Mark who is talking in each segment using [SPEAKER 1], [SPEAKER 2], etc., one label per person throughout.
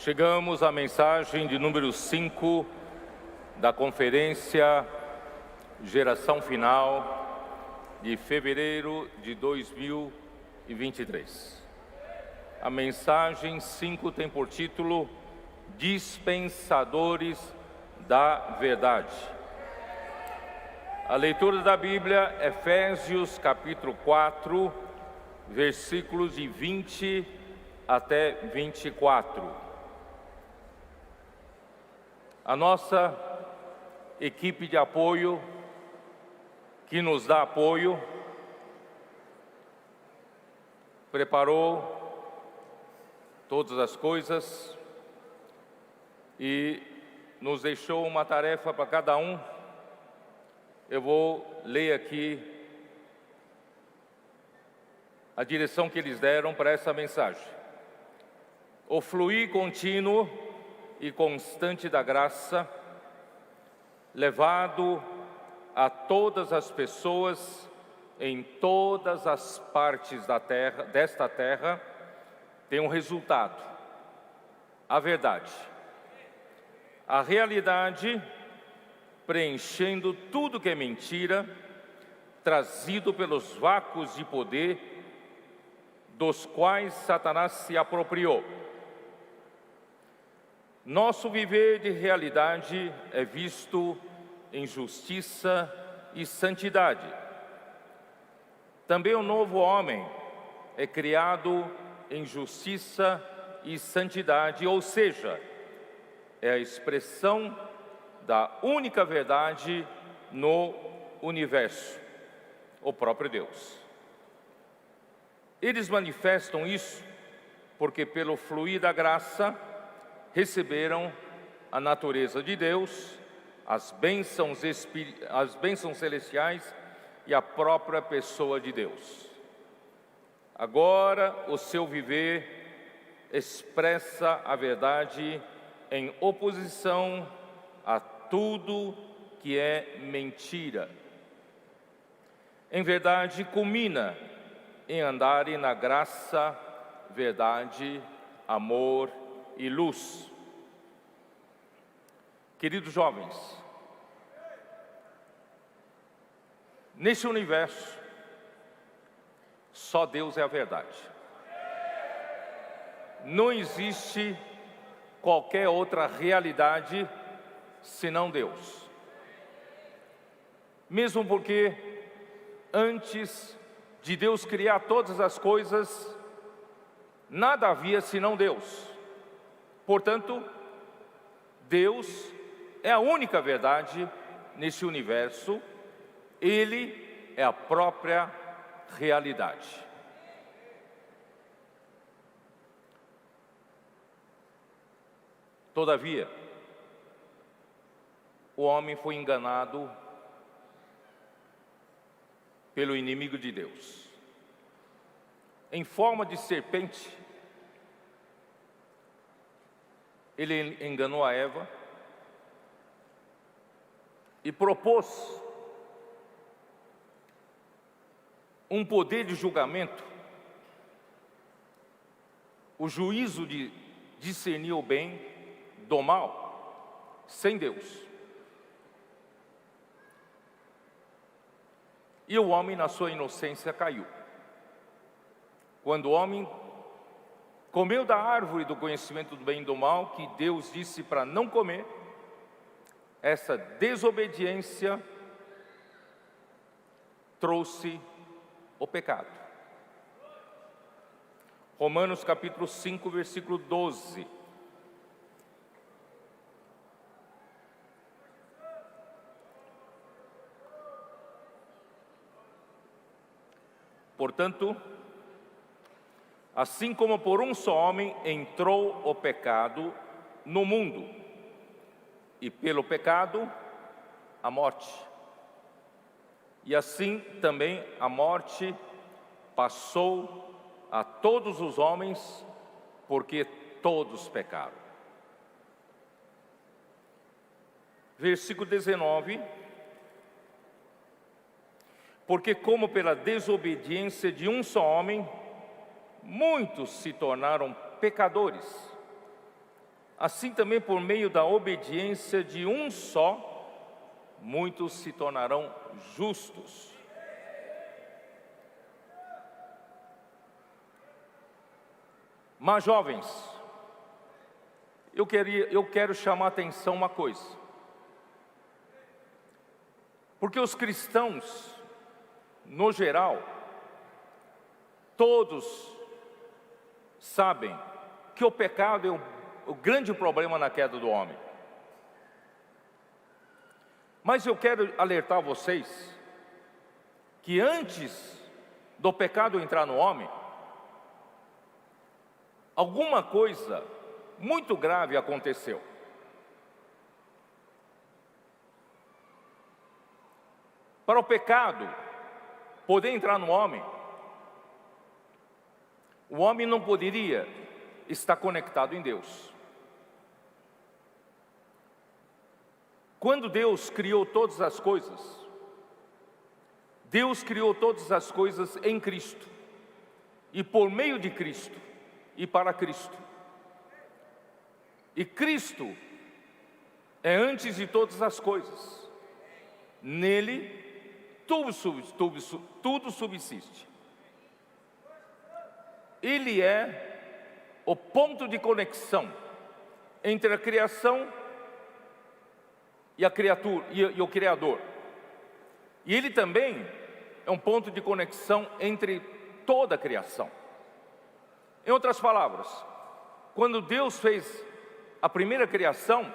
[SPEAKER 1] Chegamos à mensagem de número 5 da Conferência Geração Final de fevereiro de 2023. A mensagem 5 tem por título Dispensadores da Verdade. A leitura da Bíblia, Efésios capítulo 4, versículos de 20 até 24. A nossa equipe de apoio, que nos dá apoio, preparou todas as coisas e nos deixou uma tarefa para cada um. Eu vou ler aqui a direção que eles deram para essa mensagem. O fluir contínuo e constante da graça, levado a todas as pessoas em todas as partes desta terra, tem um resultado: a verdade. A realidade preenchendo tudo que é mentira, trazido pelos vácuos de poder dos quais Satanás se apropriou. Nosso viver de realidade é visto em justiça e santidade. Também o novo homem é criado em justiça e santidade, ou seja, é a expressão da única verdade no universo, o próprio Deus. Eles manifestam isso porque, pelo fluir da graça, receberam a natureza de Deus, as bênçãos celestiais e a própria pessoa de Deus. Agora, o seu viver expressa a verdade em oposição a tudo que é mentira. Em verdade, culmina em andarem na graça, verdade, amor e luz. Queridos jovens, nesse universo, só Deus é a verdade. Não existe qualquer outra realidade senão Deus. Mesmo porque antes de Deus criar todas as coisas, nada havia senão Deus. Portanto, Deus é a única verdade nesse universo. Ele é a própria realidade. Todavia, o homem foi enganado pelo inimigo de Deus. Em forma de serpente, ele enganou a Eva e propôs um poder de julgamento, o juízo de discernir o bem do mal, sem Deus. E o homem, na sua inocência, caiu. Quando o homem comeu da árvore do conhecimento do bem e do mal, que Deus disse para não comer, essa desobediência trouxe o pecado. Romanos capítulo 5, versículo 12. Portanto, assim como por um só homem entrou o pecado no mundo, e pelo pecado a morte. E assim também a morte passou a todos os homens, porque todos pecaram. Versículo 19. Porque como pela desobediência de um só homem, muitos se tornaram pecadores, assim também por meio da obediência de um só, muitos se tornarão justos. Mas, jovens, eu quero chamar a atenção uma coisa. Porque os cristãos, no geral, todos sabem que o pecado é o grande problema na queda do homem. Mas eu quero alertar vocês que antes do pecado entrar no homem, alguma coisa muito grave aconteceu. Para o pecado poder entrar no homem, o homem não poderia estar conectado em Deus. Quando Deus criou todas as coisas, Deus criou todas as coisas em Cristo, e por meio de Cristo, e para Cristo. E Cristo é antes de todas as coisas. Nele, tudo subsiste. Ele é o ponto de conexão entre a criação e a criatura e o Criador. E Ele também é um ponto de conexão entre toda a criação. Em outras palavras, quando Deus fez a primeira criação,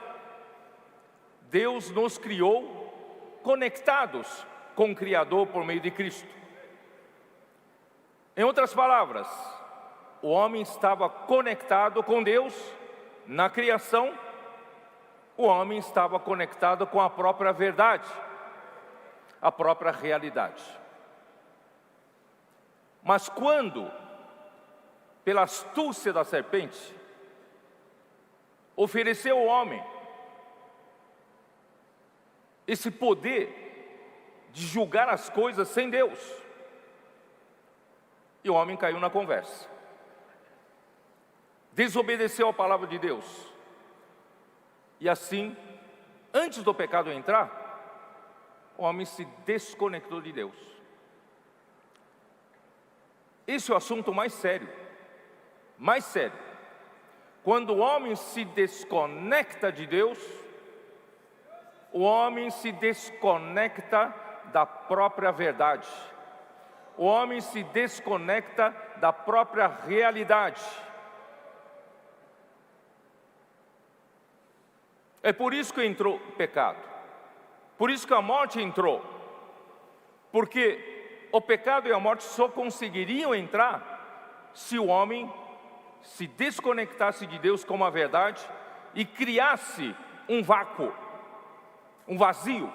[SPEAKER 1] Deus nos criou conectados com o Criador por meio de Cristo. Em outras palavras, o homem estava conectado com Deus na criação, o homem estava conectado com a própria verdade, a própria realidade. Mas quando, pela astúcia da serpente, ofereceu ao homem esse poder de julgar as coisas sem Deus, e o homem caiu na conversa, desobedeceu a palavra de Deus, e assim, antes do pecado entrar, o homem se desconectou de Deus. Esse é o assunto mais sério. Mais sério. Quando o homem se desconecta de Deus, o homem se desconecta da própria verdade. O homem se desconecta da própria realidade. É por isso que entrou o pecado. Por isso que a morte entrou. Porque o pecado e a morte só conseguiriam entrar se o homem se desconectasse de Deus como a verdade e criasse um vácuo, um vazio.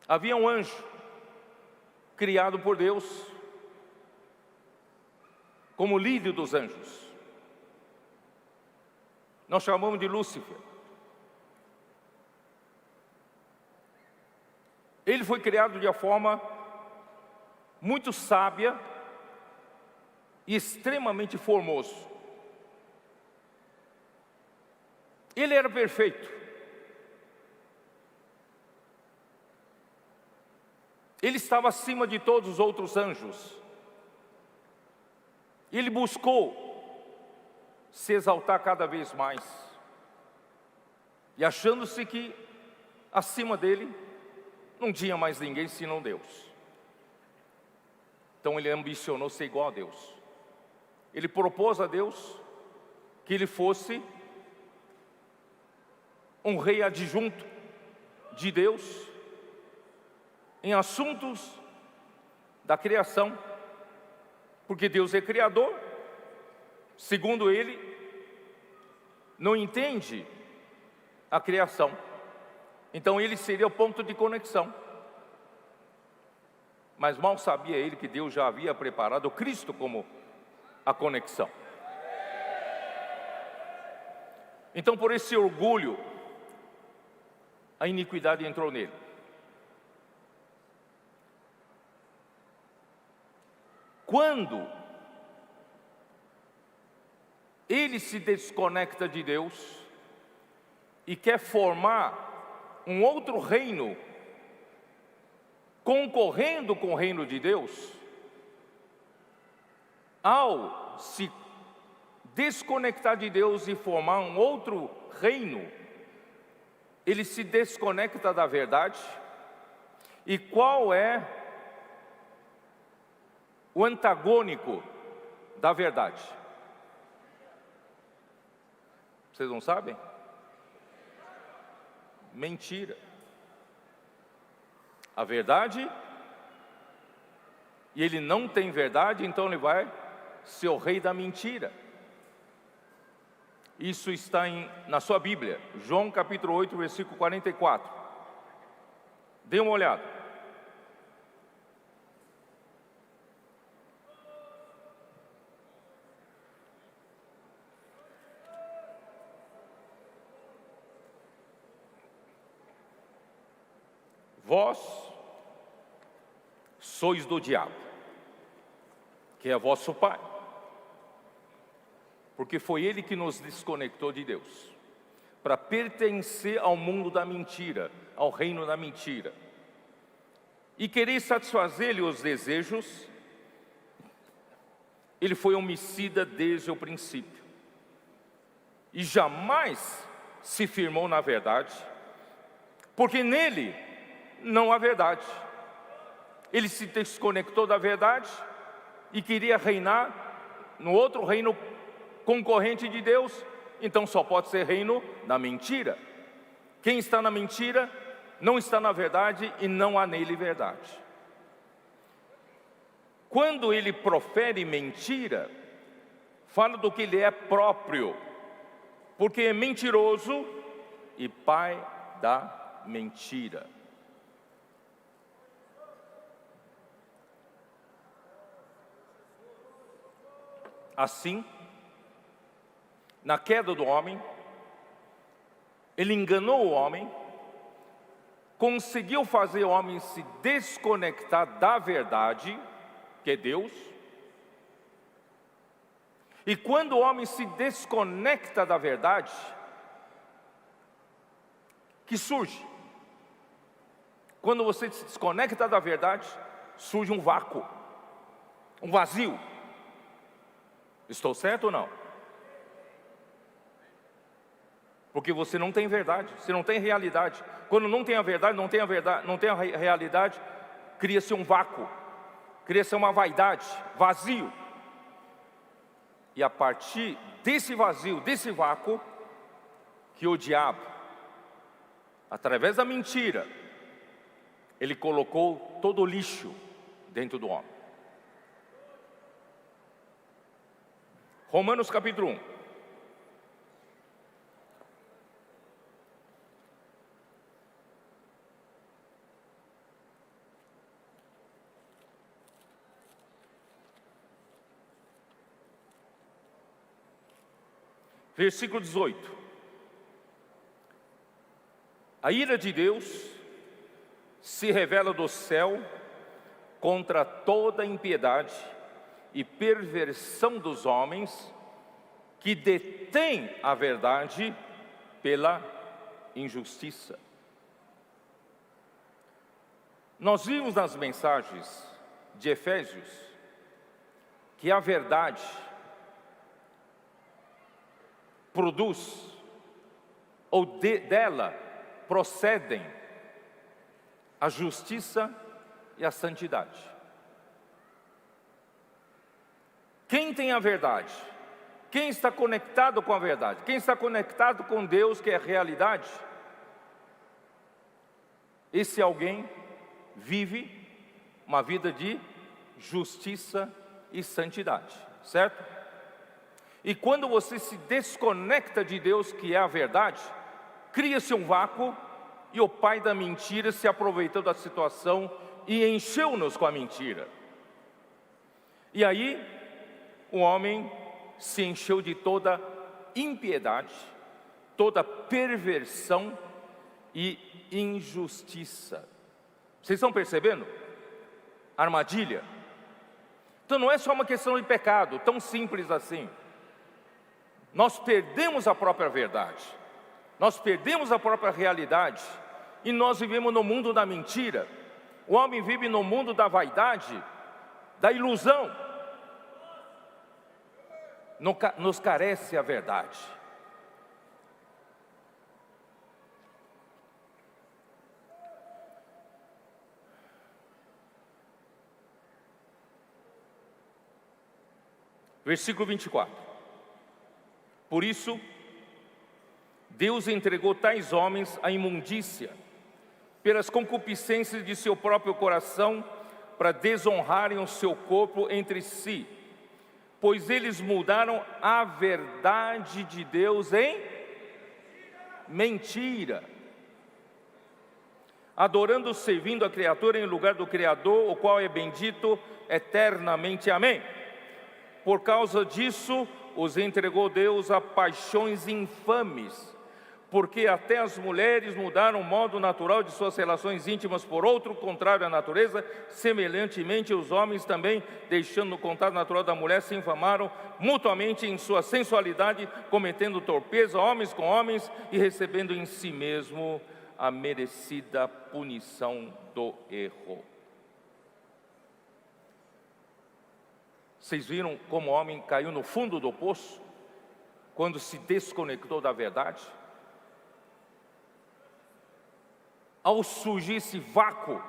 [SPEAKER 1] Havia um anjo criado por Deus como líder dos anjos. Nós chamamos de Lúcifer. Ele foi criado de uma forma muito sábia e extremamente formoso. Ele era perfeito. Ele estava acima de todos os outros anjos. Ele buscou se exaltar cada vez mais, e achando-se que acima dele não tinha mais ninguém senão Deus. Então ele ambicionou ser igual a Deus. Ele propôs a Deus que ele fosse um rei adjunto de Deus em assuntos da criação, porque Deus é criador. Segundo ele, não entende a criação. Então ele seria o ponto de conexão. Mas mal sabia ele que Deus já havia preparado Cristo como a conexão. Então, por esse orgulho, a iniquidade entrou nele. quando ele se desconecta de Deus e quer formar um outro reino, concorrendo com o reino de Deus, ao se desconectar de Deus e formar um outro reino, ele se desconecta da verdade. E qual é o antagônico da verdade? Vocês não sabem? Mentira. A verdade, e ele não tem verdade, então ele vai ser o rei da mentira. Isso está na sua Bíblia, João capítulo 8, versículo 44. Dê uma olhada. Vós sois do diabo, que é vosso pai, porque foi ele que nos desconectou de Deus, para pertencer ao mundo da mentira, ao reino da mentira, e querer satisfazer-lhe os desejos. Ele foi homicida desde o princípio, e jamais se firmou na verdade, porque nele não há verdade. Ele se desconectou da verdade e queria reinar no outro reino concorrente de Deus, então só pode ser reino da mentira. Quem está na mentira não está na verdade e não há nele verdade. Quando ele profere mentira, fala do que ele é próprio, porque é mentiroso e pai da mentira. Assim, na queda do homem, ele enganou o homem, conseguiu fazer o homem se desconectar da verdade, que é Deus. E quando o homem se desconecta da verdade, que surge? Quando você se desconecta da verdade, surge um vácuo, um vazio. Estou certo ou não? Porque você não tem verdade, você não tem realidade. Quando não tem a verdade, não tem a realidade, cria-se um vácuo, cria-se uma vaidade, vazio. E a partir desse vazio, desse vácuo, que o diabo, através da mentira, ele colocou todo o lixo dentro do homem. Romanos capítulo 1. Versículo 18. A ira de Deus se revela do céu contra toda impiedade e perversão dos homens que detêm a verdade pela injustiça. Nós vimos nas mensagens de Efésios que a verdade produz, ou dela procedem a justiça e a santidade. Quem tem a verdade? Quem está conectado com a verdade? Quem está conectado com Deus, que é a realidade? Esse alguém vive uma vida de justiça e santidade, certo? E quando você se desconecta de Deus, que é a verdade, cria-se um vácuo, e o pai da mentira se aproveitou da situação e encheu-nos com a mentira. E aí, o homem se encheu de toda impiedade, toda perversão e injustiça. Vocês estão percebendo? Armadilha. Então não é só uma questão de pecado, tão simples assim. Nós perdemos a própria verdade, nós perdemos a própria realidade, e nós vivemos no mundo da mentira. O homem vive no mundo da vaidade, da ilusão. Nos carece a verdade. Versículo 24. Por isso, Deus entregou tais homens à imundícia, pelas concupiscências de seu próprio coração, para desonrarem o seu corpo entre si, pois eles mudaram a verdade de Deus em mentira, adorando, servindo a criatura em lugar do Criador, o qual é bendito eternamente. Amém. Por causa disso, os entregou Deus a paixões infames, porque até as mulheres mudaram o modo natural de suas relações íntimas por outro contrário à natureza. Semelhantemente, os homens também, deixando o contato natural da mulher, se infamaram mutuamente em sua sensualidade, cometendo torpeza, homens com homens, e recebendo em si mesmo a merecida punição do erro. Vocês viram como o homem caiu no fundo do poço, quando se desconectou da verdade? Ao surgir esse vácuo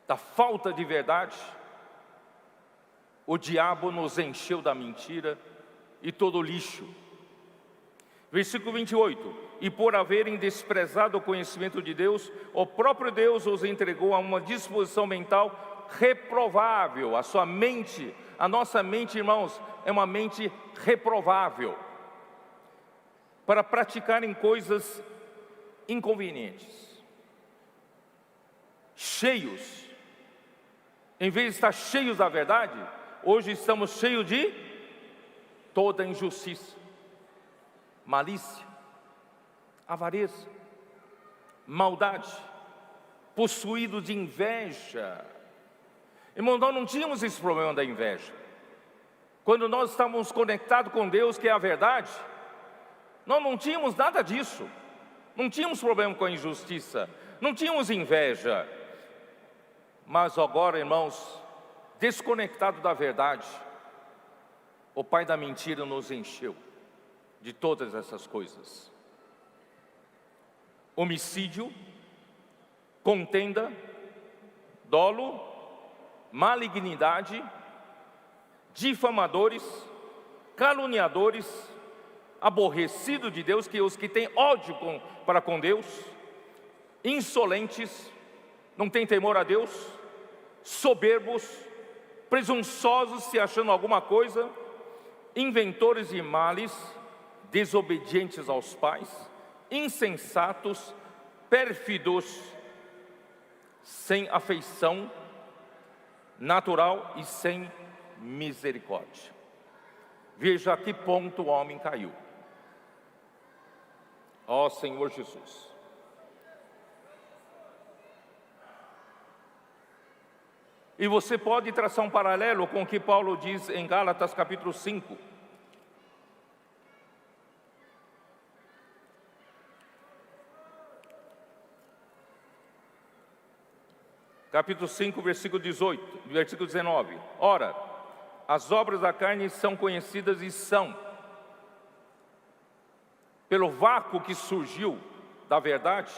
[SPEAKER 1] da falta de verdade, o diabo nos encheu da mentira e todo o lixo. Versículo 28. E por haverem desprezado o conhecimento de Deus, o próprio Deus os entregou a uma disposição mental reprovável. A sua mente, a nossa mente, irmãos, é uma mente reprovável, para praticarem coisas inconvenientes, cheios, em vez de estar cheios da verdade, hoje estamos cheios de toda injustiça, malícia, avareza, maldade, possuídos de inveja. Irmão, nós não tínhamos esse problema da inveja. Quando nós estávamos conectados com Deus, que é a verdade, nós não tínhamos nada disso. Não tínhamos problema com a injustiça, não tínhamos inveja. Mas agora, irmãos, desconectado da verdade, o pai da mentira nos encheu de todas essas coisas: homicídio, contenda, dolo, malignidade, difamadores, caluniadores, aborrecido de Deus, que os que têm ódio para com Deus, insolentes, não têm temor a Deus, soberbos, presunçosos, se achando alguma coisa, inventores de males, desobedientes aos pais, insensatos, pérfidos, sem afeição natural e sem misericórdia. Veja a que ponto o homem caiu. Ó Senhor Jesus. E você pode traçar um paralelo com o que Paulo diz em Gálatas capítulo 5. Capítulo 5, versículo 19. Ora, as obras da carne são conhecidas e são, pelo vácuo que surgiu da verdade,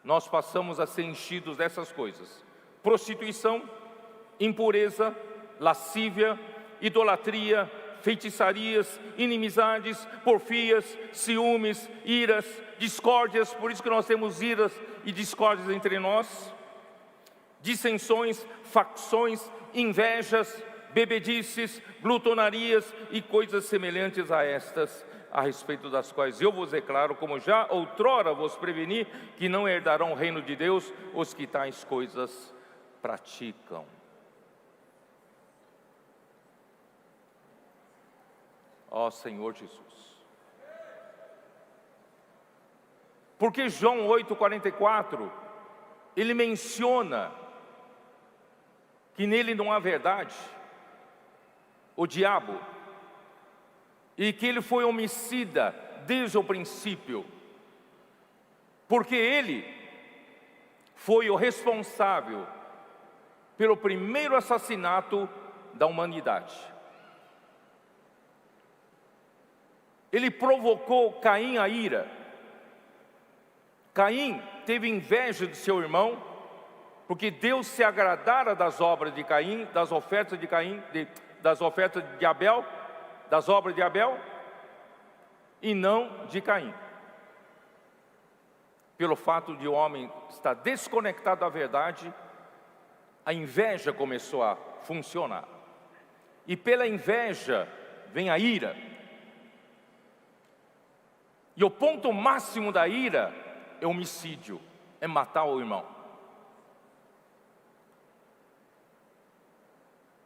[SPEAKER 1] nós passamos a ser enchidos dessas coisas: prostituição, impureza, lascívia, idolatria, feitiçarias, inimizades, porfias, ciúmes, iras, discórdias. Por isso que nós temos iras e discórdias entre nós, dissensões, facções, invejas, bebedices, glutonarias e coisas semelhantes a estas, a respeito das quais eu vos declaro, como já outrora vos preveni, que não herdarão o reino de Deus os que tais coisas praticam. Ó Senhor Jesus. Porque João 8,44, ele menciona que nele não há verdade, o diabo, e que ele foi homicida desde o princípio, porque ele foi o responsável pelo primeiro assassinato da humanidade. Ele provocou Caim a ira. Caim teve inveja de seu irmão, porque Deus se agradara das obras de Caim, das ofertas de Caim, das ofertas de Abel, das obras de Abel, e não de Caim. Pelo fato de o homem estar desconectado da verdade, a inveja começou a funcionar. E pela inveja vem a ira. E o ponto máximo da ira é homicídio, é matar o irmão.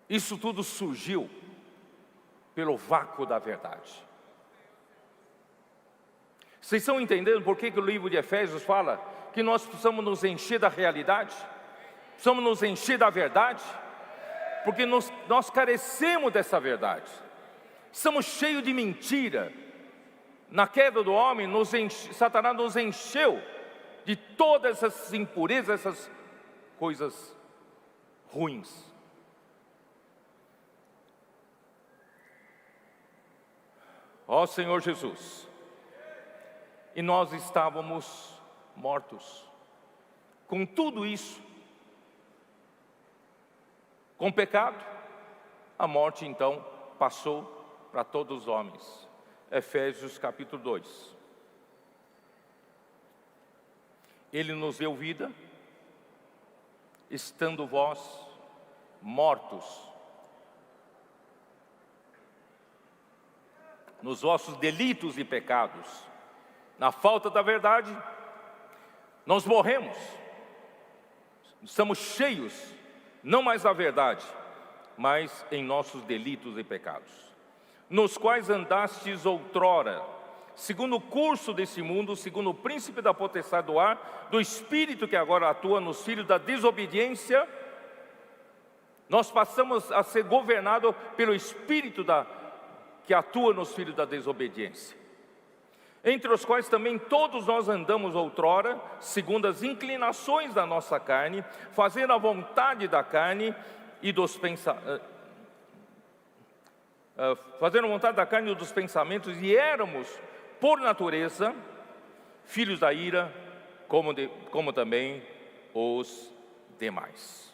[SPEAKER 1] Isso tudo surgiu pelo vácuo da verdade. Vocês estão entendendo por que o livro de Efésios fala que nós precisamos nos encher da realidade? Precisamos nos encher da verdade? Porque nós carecemos dessa verdade. Estamos cheios de mentira. Na queda do homem, Satanás nos encheu de todas essas impurezas, essas coisas ruins. Ó Senhor Jesus, e nós estávamos mortos com tudo isso, com pecado. A morte então passou para todos os homens. Efésios capítulo 2. Ele nos deu vida, estando vós mortos nos vossos delitos e pecados. Na falta da verdade, nós morremos. Estamos cheios, não mais da verdade, mas em nossos delitos e pecados, nos quais andastes outrora, segundo o curso desse mundo, segundo o príncipe da potestade do ar, do espírito que agora atua nos filhos da desobediência. Nós passamos a ser governados pelo espírito que atua nos filhos da desobediência, entre os quais também todos nós andamos outrora, segundo as inclinações da nossa carne, fazendo a vontade da carne e dos pensamentos, fazendo a vontade da carne e dos pensamentos, e éramos, por natureza, filhos da ira, como também os demais.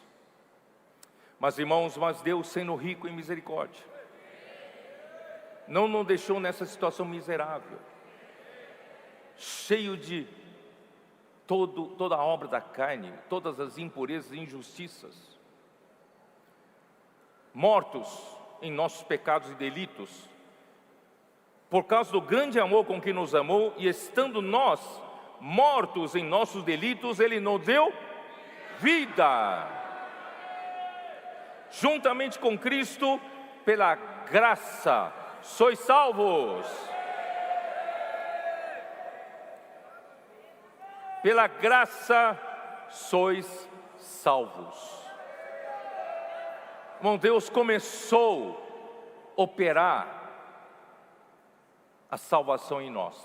[SPEAKER 1] Mas irmãos, Deus, sendo rico em misericórdia, não nos deixou nessa situação miserável, cheio de toda a obra da carne, todas as impurezas e injustiças, mortos em nossos pecados e delitos, por causa do grande amor com que nos amou, e estando nós mortos em nossos delitos, Ele nos deu vida, juntamente com Cristo. Pela graça sois salvos. Pela graça sois salvos. Irmão, Deus começou a operar a salvação em nós.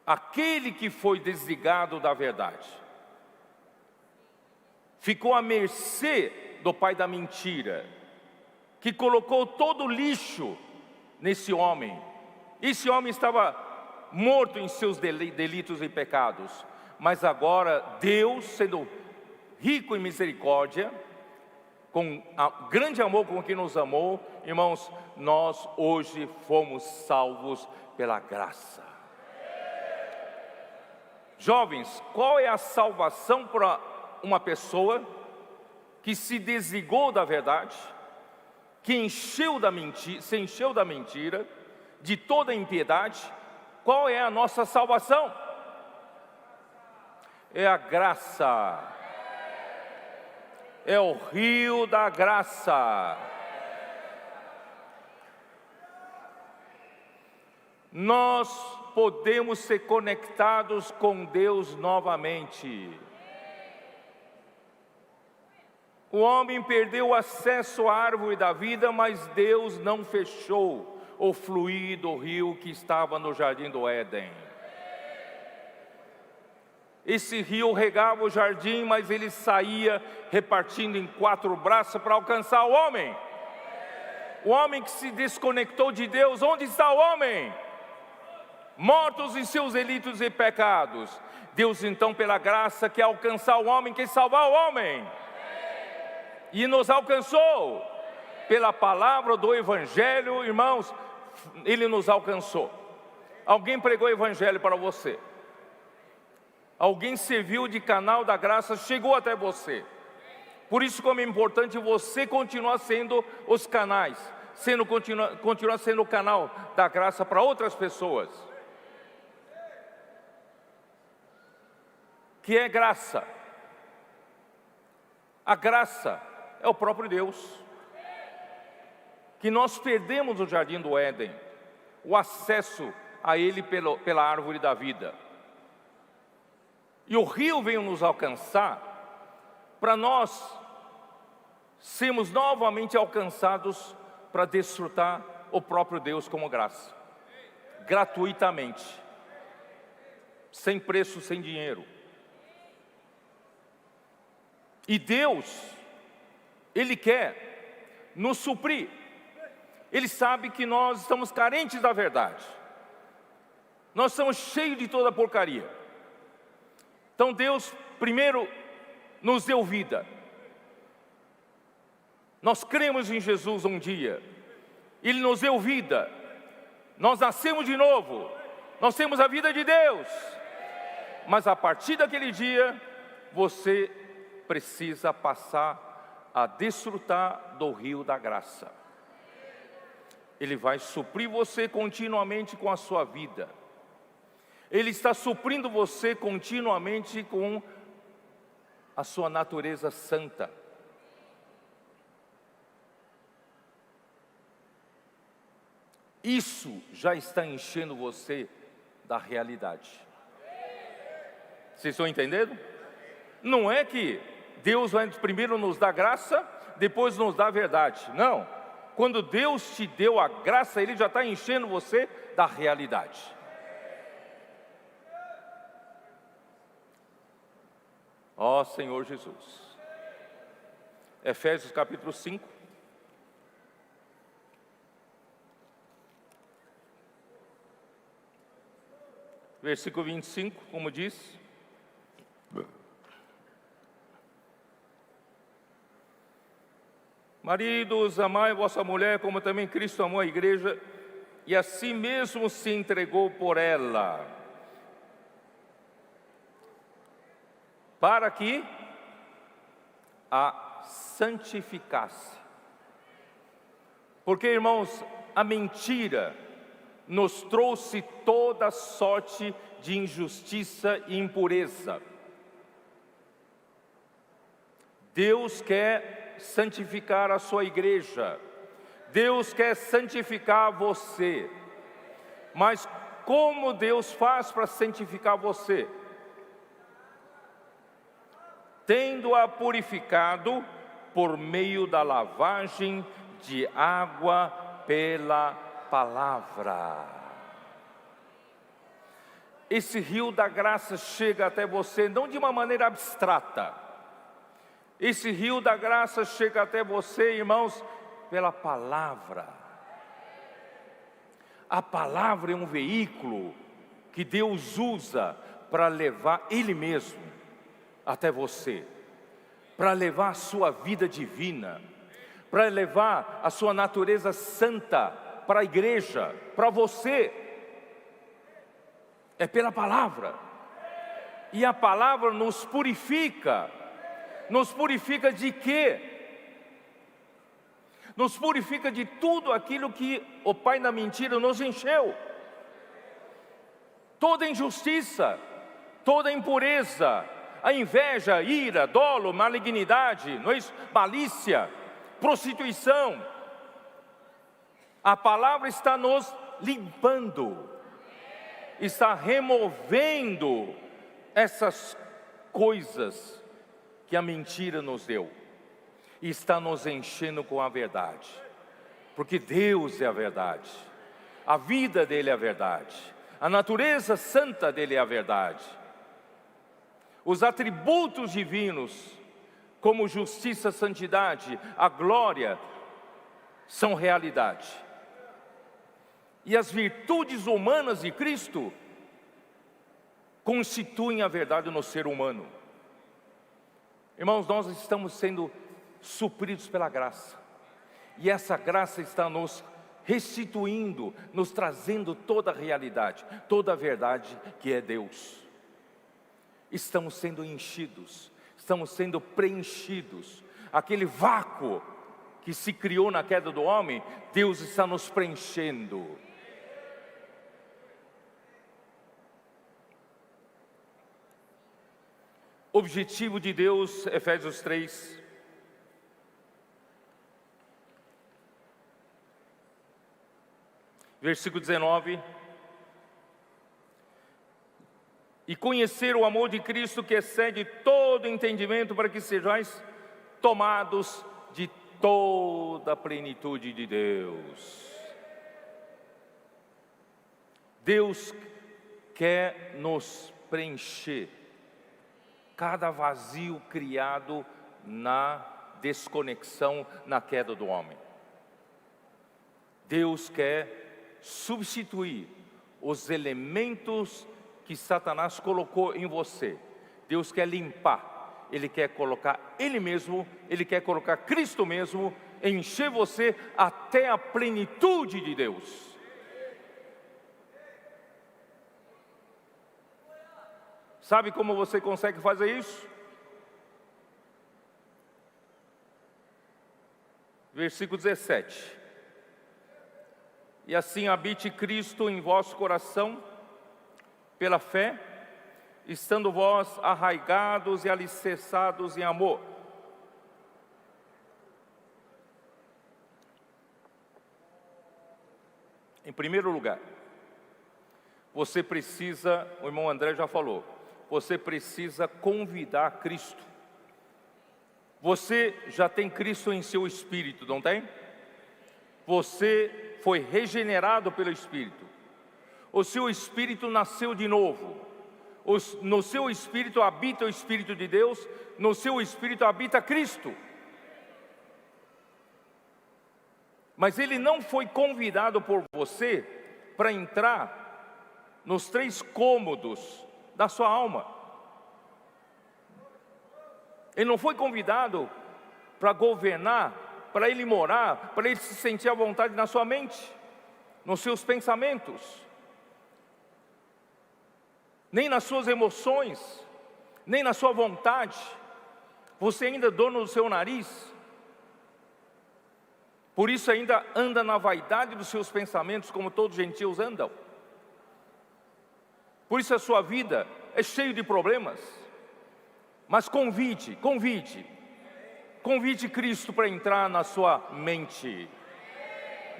[SPEAKER 1] Aquele que foi desligado da verdade ficou à mercê do pai da mentira, que colocou todo o lixo nesse homem. Esse homem estava morto em seus delitos e pecados, mas agora Deus, sendo rico em misericórdia, com grande amor com que nos amou, irmãos, nós hoje fomos salvos pela graça. Jovens, qual é a salvação para uma pessoa que se desligou da verdade, que se encheu da mentira, de toda a impiedade? Qual é a nossa salvação? É a graça. É o rio da graça. Nós podemos ser conectados com Deus novamente. O homem perdeu o acesso à árvore da vida, mas Deus não fechou o fluir do rio que estava no jardim do Éden. Esse rio regava o jardim, mas ele saía repartindo em 4 braços para alcançar o homem. O homem que se desconectou de Deus, onde está o homem? Mortos em seus delitos e pecados. Deus então, pela graça, quer alcançar o homem, quer salvar o homem. E nos alcançou. Pela palavra do Evangelho, irmãos, Ele nos alcançou. Alguém pregou o Evangelho para você. Alguém serviu de canal da graça, chegou até você. Por isso como é importante você continuar sendo os canais, continuar sendo o canal da graça para outras pessoas. Que é graça? A graça é o próprio Deus. Que nós perdemos o jardim do Éden, o acesso a Ele pela árvore da vida. E o rio veio nos alcançar para nós sermos novamente alcançados para desfrutar o próprio Deus como graça, gratuitamente, sem preço, sem dinheiro. E Deus, Ele quer nos suprir. Ele sabe que nós estamos carentes da verdade. Nós estamos cheios de toda porcaria. Então Deus primeiro nos deu vida. Nós cremos em Jesus um dia. Ele nos deu vida. Nós nascemos de novo. Nós temos a vida de Deus. Mas a partir daquele dia, você precisa passar a desfrutar do rio da graça. Ele vai suprir você continuamente com a sua vida. Ele está suprindo você continuamente com a sua natureza santa. Isso já está enchendo você da realidade. Vocês estão entendendo? Não é que Deus vai primeiro nos dar graça, depois nos dá a verdade. Não. Quando Deus te deu a graça, Ele já está enchendo você da realidade. Ó Senhor Jesus. Efésios capítulo 5. Versículo 25, como diz. Maridos, amai vossa mulher, como também Cristo amou a igreja, e a si mesmo se entregou por ela, para que a santificasse. Porque, irmãos, a mentira nos trouxe toda sorte de injustiça e impureza. Deus quer santificar a sua igreja. Deus quer santificar você. Mas como Deus faz para santificar você? Tendo-a purificado por meio da lavagem de água pela palavra. Esse rio da graça chega até você não de uma maneira abstrata. Esse rio da graça chega até você, irmãos, pela palavra. A palavra é um veículo que Deus usa para levar Ele mesmo até você, para levar a sua vida divina, para levar a sua natureza santa para a igreja, para você. É pela palavra. E a palavra nos purifica. Nos purifica de quê? Nos purifica de tudo aquilo que o pai da mentira nos encheu. Toda injustiça, toda impureza, a inveja, a ira, dolo, malignidade, não é isso? Malícia, prostituição. A palavra está nos limpando, está removendo essas coisas que a mentira nos deu. e está nos enchendo com a verdade, porque Deus é a verdade, a vida dele é a verdade, a natureza santa dele é a verdade, os atributos divinos, como justiça, santidade, a glória, são realidade, e as virtudes humanas de Cristo constituem a verdade no ser humano. Irmãos, nós estamos sendo supridos pela graça, e essa graça está nos restituindo, nos trazendo toda a realidade, toda a verdade que é Deus. Estamos sendo enchidos, estamos sendo preenchidos. Aquele vácuo que se criou na queda do homem, Deus está nos preenchendo. Objetivo de Deus, Efésios 3. Versículo 19. E conhecer o amor de Cristo que excede todo entendimento, para que sejais tomados de toda a plenitude de Deus. Deus quer nos preencher cada vazio criado na desconexão, na queda do homem. Deus quer substituir os elementos que Satanás colocou em você. Deus quer limpar, Ele quer colocar Ele mesmo, Ele quer colocar Cristo mesmo, encher você até a plenitude de Deus. Sabe como você consegue fazer isso? Versículo 17. E assim habite Cristo em vosso coração, pela fé, estando vós arraigados e alicerçados em amor. Em primeiro lugar, você precisa, o irmão André já falou, você precisa convidar Cristo. Você já tem Cristo em seu espírito, não tem? Você foi regenerado pelo Espírito. O seu espírito nasceu de novo. No seu espírito habita o Espírito de Deus. No seu espírito habita Cristo. Mas ele não foi convidado por você para entrar nos 3 cômodos da sua alma. Ele não foi convidado para governar, para ele morar, para ele se sentir à vontade na sua mente, nos seus pensamentos, nem nas suas emoções, nem na sua vontade. Você ainda é dono do seu nariz, por isso ainda anda na vaidade dos seus pensamentos, como todos os gentios andam. Por isso a sua vida é cheia de problemas. Mas convide Cristo para entrar na sua mente.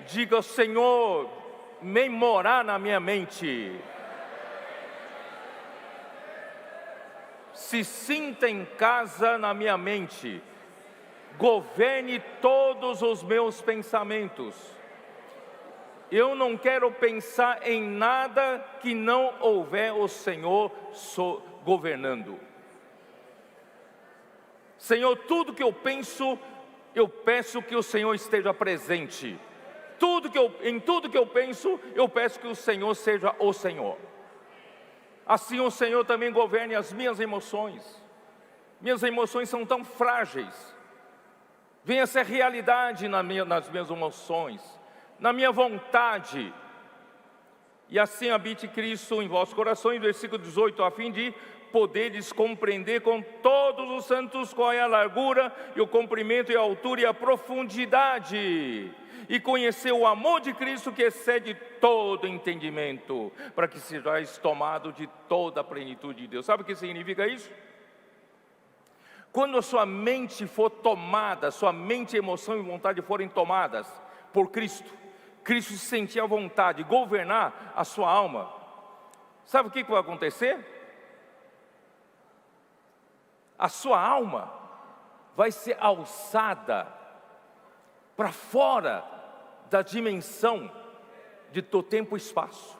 [SPEAKER 1] Diga: Senhor, vem morar na minha mente. Se sinta em casa na minha mente. Governe todos os meus pensamentos. Eu não quero pensar em nada que não houver o Senhor governando. Senhor, tudo que eu penso, eu peço que o Senhor esteja presente. Em tudo que eu penso, eu peço que o Senhor seja o Senhor. Assim o Senhor também governe as minhas emoções. Minhas emoções são tão frágeis. Venha ser realidade nas minhas emoções, na minha vontade. E assim habite Cristo em vossos corações, versículo 18, a fim de poderes compreender com todos os santos qual é a largura e o comprimento e a altura e a profundidade, e conhecer o amor de Cristo que excede todo entendimento, para que sejais tomados de toda a plenitude de Deus. Sabe o que significa isso? Quando a sua mente for tomada, sua mente, emoção e vontade forem tomadas por Cristo, Cristo se sentir à vontade, governar a sua alma, sabe o que vai acontecer? A sua alma vai ser alçada para fora da dimensão do tempo e espaço,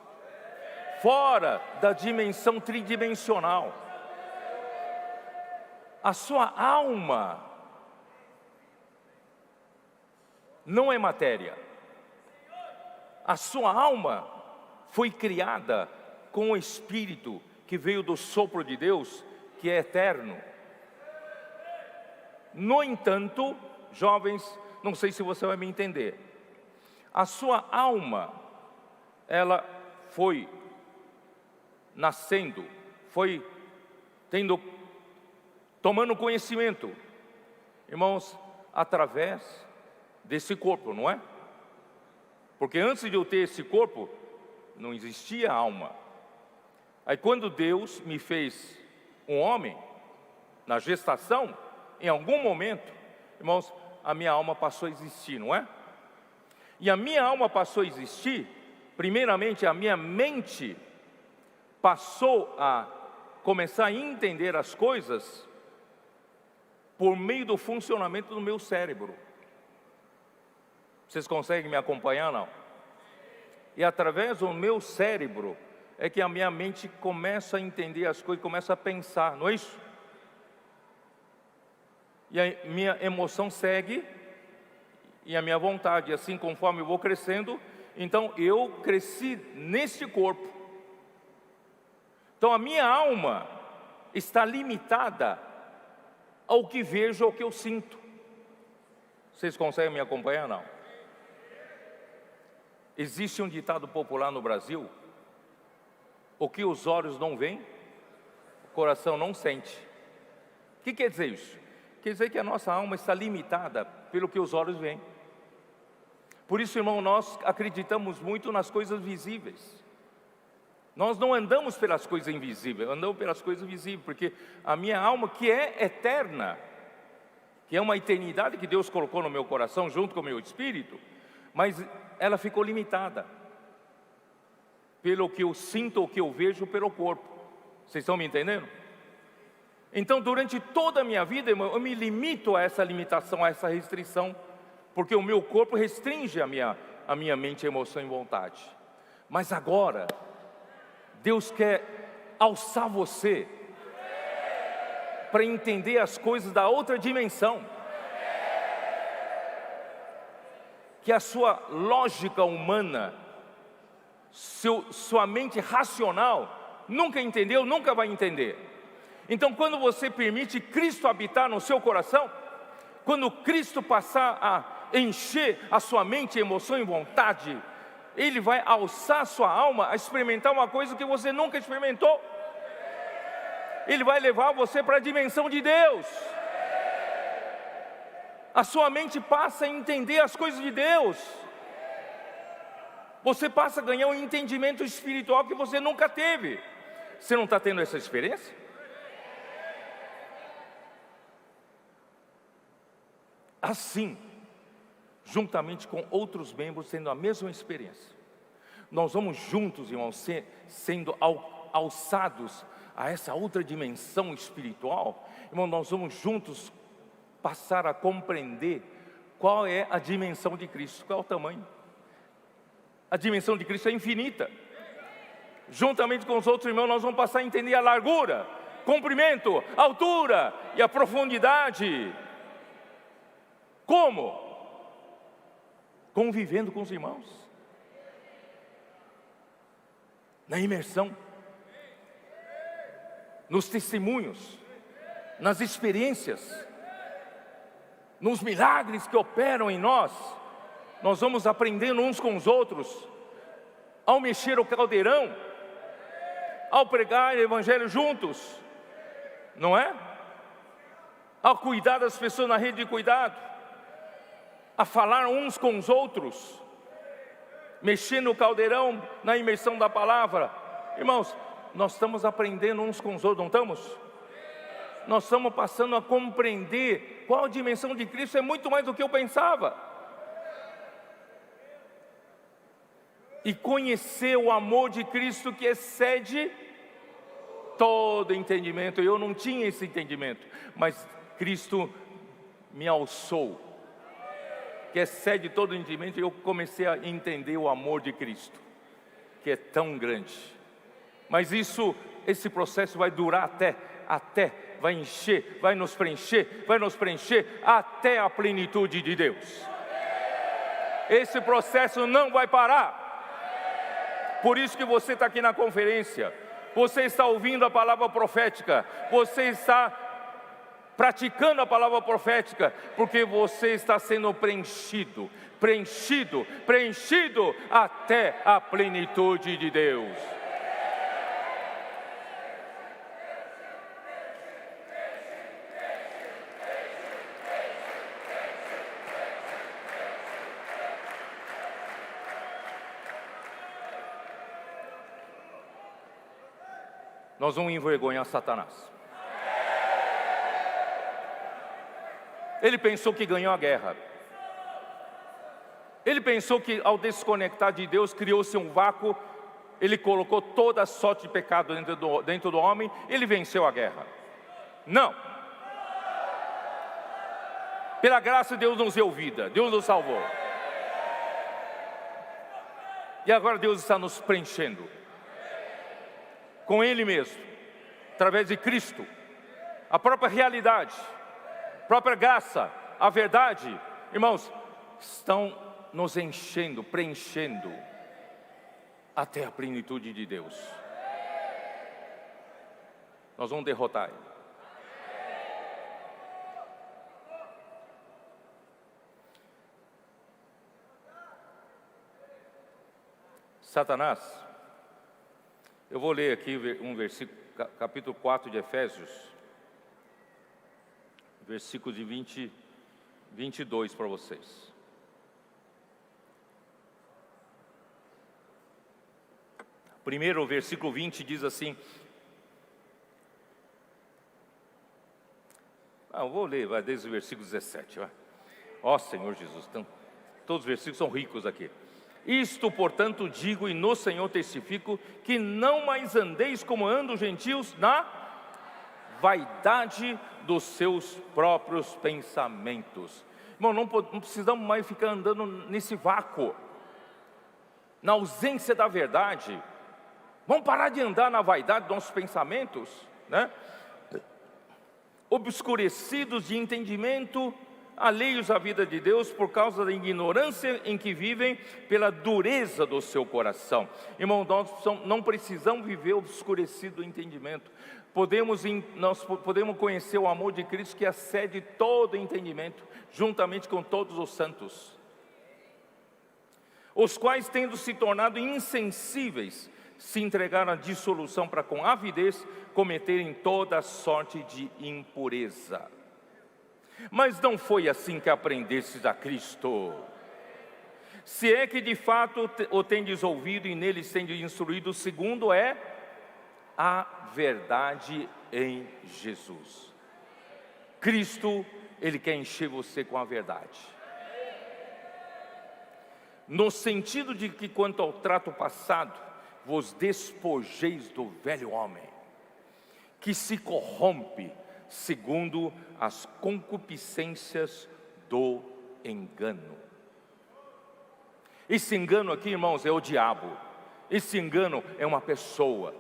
[SPEAKER 1] fora da dimensão tridimensional. A sua alma não é matéria. A sua alma foi criada com o Espírito que veio do sopro de Deus, que é eterno. No entanto, jovens, não sei se você vai me entender, a sua alma, ela foi nascendo, foi tomando conhecimento, irmãos, através desse corpo, não é? Porque antes de eu ter esse corpo, não existia alma. Aí quando Deus me fez um homem, na gestação, em algum momento, irmãos, a minha alma passou a existir, não é? E a minha alma passou a existir, primeiramente a minha mente passou a começar a entender as coisas por meio do funcionamento do meu cérebro. Vocês conseguem me acompanhar, não? E através do meu cérebro é que a minha mente começa a entender as coisas, começa a pensar, não é isso? E a minha emoção segue, e a minha vontade, assim conforme eu vou crescendo, então eu cresci neste corpo. Então a minha alma está limitada ao que vejo, ao que eu sinto. Vocês conseguem me acompanhar, não? Existe um ditado popular no Brasil: o que os olhos não veem, o coração não sente. O que quer dizer isso? Quer dizer que a nossa alma está limitada pelo que os olhos veem. Por isso, irmão, nós acreditamos muito nas coisas visíveis. Nós não andamos pelas coisas invisíveis, andamos pelas coisas visíveis, porque a minha alma, que é eterna, que é uma eternidade que Deus colocou no meu coração junto com o meu espírito, mas ela ficou limitada pelo que eu sinto, o que eu vejo pelo corpo. Vocês estão me entendendo? Então, durante toda a minha vida, irmão, eu me limito a essa limitação, a essa restrição, porque o meu corpo restringe a minha mente, emoção e vontade. Mas agora, Deus quer alçar você para entender as coisas da outra dimensão, que a sua lógica humana, sua mente racional nunca entendeu, nunca vai entender. Então, quando você permite Cristo habitar no seu coração, quando Cristo passar a encher a sua mente, emoção e vontade, Ele vai alçar a sua alma a experimentar uma coisa que você nunca experimentou. Ele vai levar você para a dimensão de Deus. A sua mente passa a entender as coisas de Deus. Você passa a ganhar um entendimento espiritual que você nunca teve. Você não está tendo essa experiência? Assim, juntamente com outros membros tendo a mesma experiência, nós vamos juntos, irmãos, sendo alçados a essa outra dimensão espiritual. Irmão, nós vamos juntos passar a compreender qual é a dimensão de Cristo, qual é o tamanho. A dimensão de Cristo é infinita. Juntamente com os outros irmãos, nós vamos passar a entender a largura, comprimento, altura e a profundidade. Como? Convivendo com os irmãos, na imersão, nos testemunhos, nas experiências, nos milagres que operam em nós. Nós vamos aprendendo uns com os outros, ao mexer o caldeirão, ao pregar o evangelho juntos, não é? Ao cuidar das pessoas na rede de cuidado, a falar uns com os outros, mexendo o caldeirão na imersão da palavra. Irmãos, nós estamos aprendendo uns com os outros, não estamos? Nós estamos passando a compreender qual a dimensão de Cristo. É muito mais do que eu pensava. E conhecer o amor de Cristo que excede todo entendimento. Eu não tinha esse entendimento, mas Cristo me alçou, que excede todo entendimento, e eu comecei a entender o amor de Cristo, que é tão grande. Mas esse processo vai durar até, vai encher, vai nos preencher até a plenitude de Deus. Esse processo não vai parar. Por isso que você está aqui na conferência, você está ouvindo a palavra profética, você está praticando a palavra profética, porque você está sendo preenchido até a plenitude de Deus. Nós vamos envergonhar Satanás. Ele pensou que ganhou a guerra. Ele pensou que ao desconectar de Deus, criou-se um vácuo. Ele colocou toda a sorte de pecado dentro do homem. Ele venceu a guerra. Não. Pela graça, Deus nos deu vida. Deus nos salvou. E agora Deus está nos preenchendo com Ele mesmo, através de Cristo, a própria realidade, a própria graça, a verdade, irmãos, estão nos enchendo, preenchendo até a plenitude de Deus. Nós vamos derrotar Ele. Satanás, eu vou ler aqui um versículo, capítulo 4 de Efésios, versículo de 22 para vocês. Primeiro, o versículo 20 diz assim, eu vou ler, vai desde o versículo 17, vai. Ó Senhor Jesus, todos os versículos são ricos aqui. Isto, portanto, digo e no Senhor testifico, que não mais andeis como andam os gentios na vaidade dos seus próprios pensamentos. Irmão, não precisamos mais ficar andando nesse vácuo, na ausência da verdade. Vamos parar de andar na vaidade dos nossos pensamentos, né? Obscurecidos de entendimento, alheios à vida de Deus por causa da ignorância em que vivem, pela dureza do seu coração. Irmão, nós não precisamos viver obscurecido do entendimento. Nós podemos conhecer o amor de Cristo que excede todo entendimento, juntamente com todos os santos, os quais, tendo se tornado insensíveis, se entregaram à dissolução para com avidez cometerem toda sorte de impureza. Mas não foi assim que aprendestes a Cristo. Se é que de fato o tendes ouvido e neles tendes instruído, o segundo é a verdade em Jesus. Cristo, Ele quer encher você com a verdade. No sentido de que quanto ao trato passado, vos despojeis do velho homem, que se corrompe segundo as concupiscências do engano. Esse engano aqui, irmãos, é o diabo. Esse engano é uma pessoa.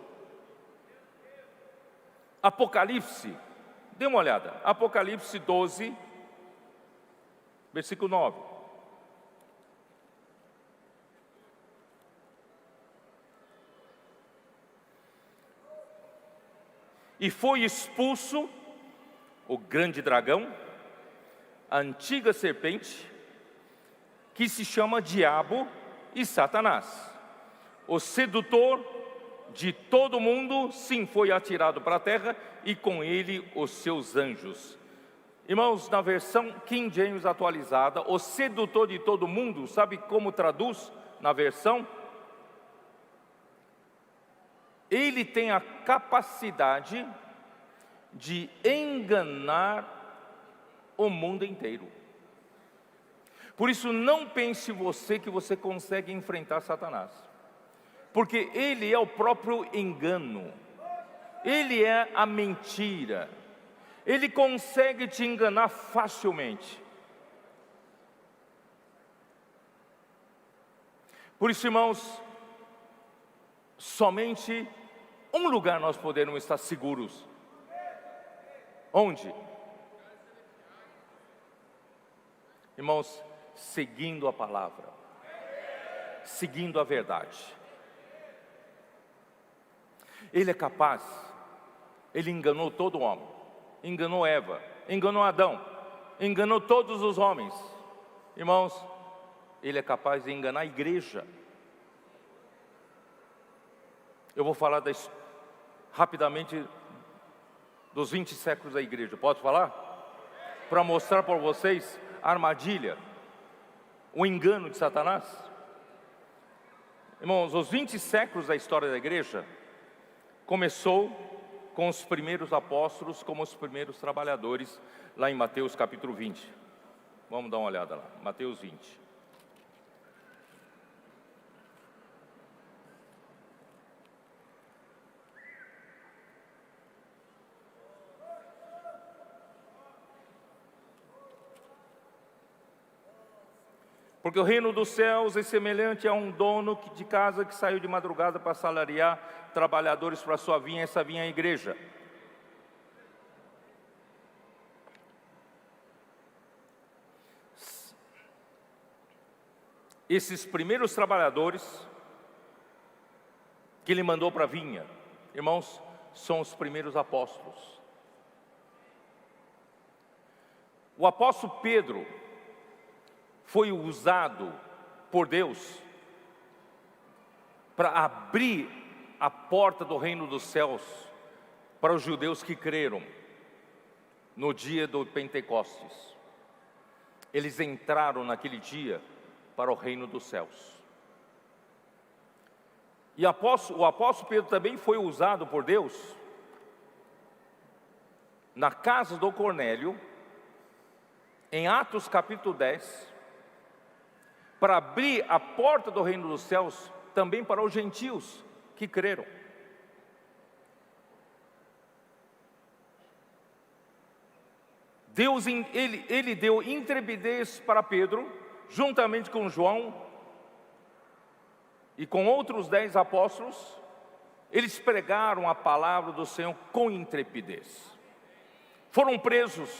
[SPEAKER 1] Apocalipse, dê uma olhada, Apocalipse 12, versículo 9. E foi expulso o grande dragão, a antiga serpente, que se chama Diabo e Satanás, o sedutor de todo mundo. Sim, foi atirado para a terra, e com ele os seus anjos. Irmãos, na versão King James atualizada, o sedutor de todo mundo, sabe como traduz na versão? Ele tem a capacidade de enganar o mundo inteiro. Por isso, não pense você que você consegue enfrentar Satanás, porque ele é o próprio engano, ele é a mentira, Ele consegue te enganar facilmente. Por isso, irmãos, somente um lugar nós podemos estar seguros. Onde? Irmãos, seguindo a palavra, seguindo a verdade. Ele é capaz, ele enganou todo homem, enganou Eva, enganou Adão, enganou todos os homens. Irmãos, ele é capaz de enganar a igreja. Eu vou falar rapidamente dos 20 séculos da igreja, posso falar? Para mostrar para vocês a armadilha, o engano de Satanás. Irmãos, os 20 séculos da história da igreja começou com os primeiros apóstolos como os primeiros trabalhadores, lá em Mateus capítulo 20. Vamos dar uma olhada lá, Mateus 20. Porque o reino dos céus é semelhante a um dono de casa que saiu de madrugada para salariar trabalhadores para a sua vinha. Essa vinha é a igreja. Esses primeiros trabalhadores que ele mandou para a vinha, irmãos, são os primeiros apóstolos. O apóstolo Pedro foi usado por Deus para abrir a porta do reino dos céus para os judeus que creram no dia do Pentecostes. Eles entraram naquele dia para o reino dos céus. E o apóstolo Pedro também foi usado por Deus na casa do Cornélio, em Atos capítulo 10, para abrir a porta do reino dos céus também para os gentios que creram. Deus, ele deu intrepidez para Pedro, juntamente com João e com outros 10 apóstolos. Eles pregaram a palavra do Senhor com intrepidez. Foram presos,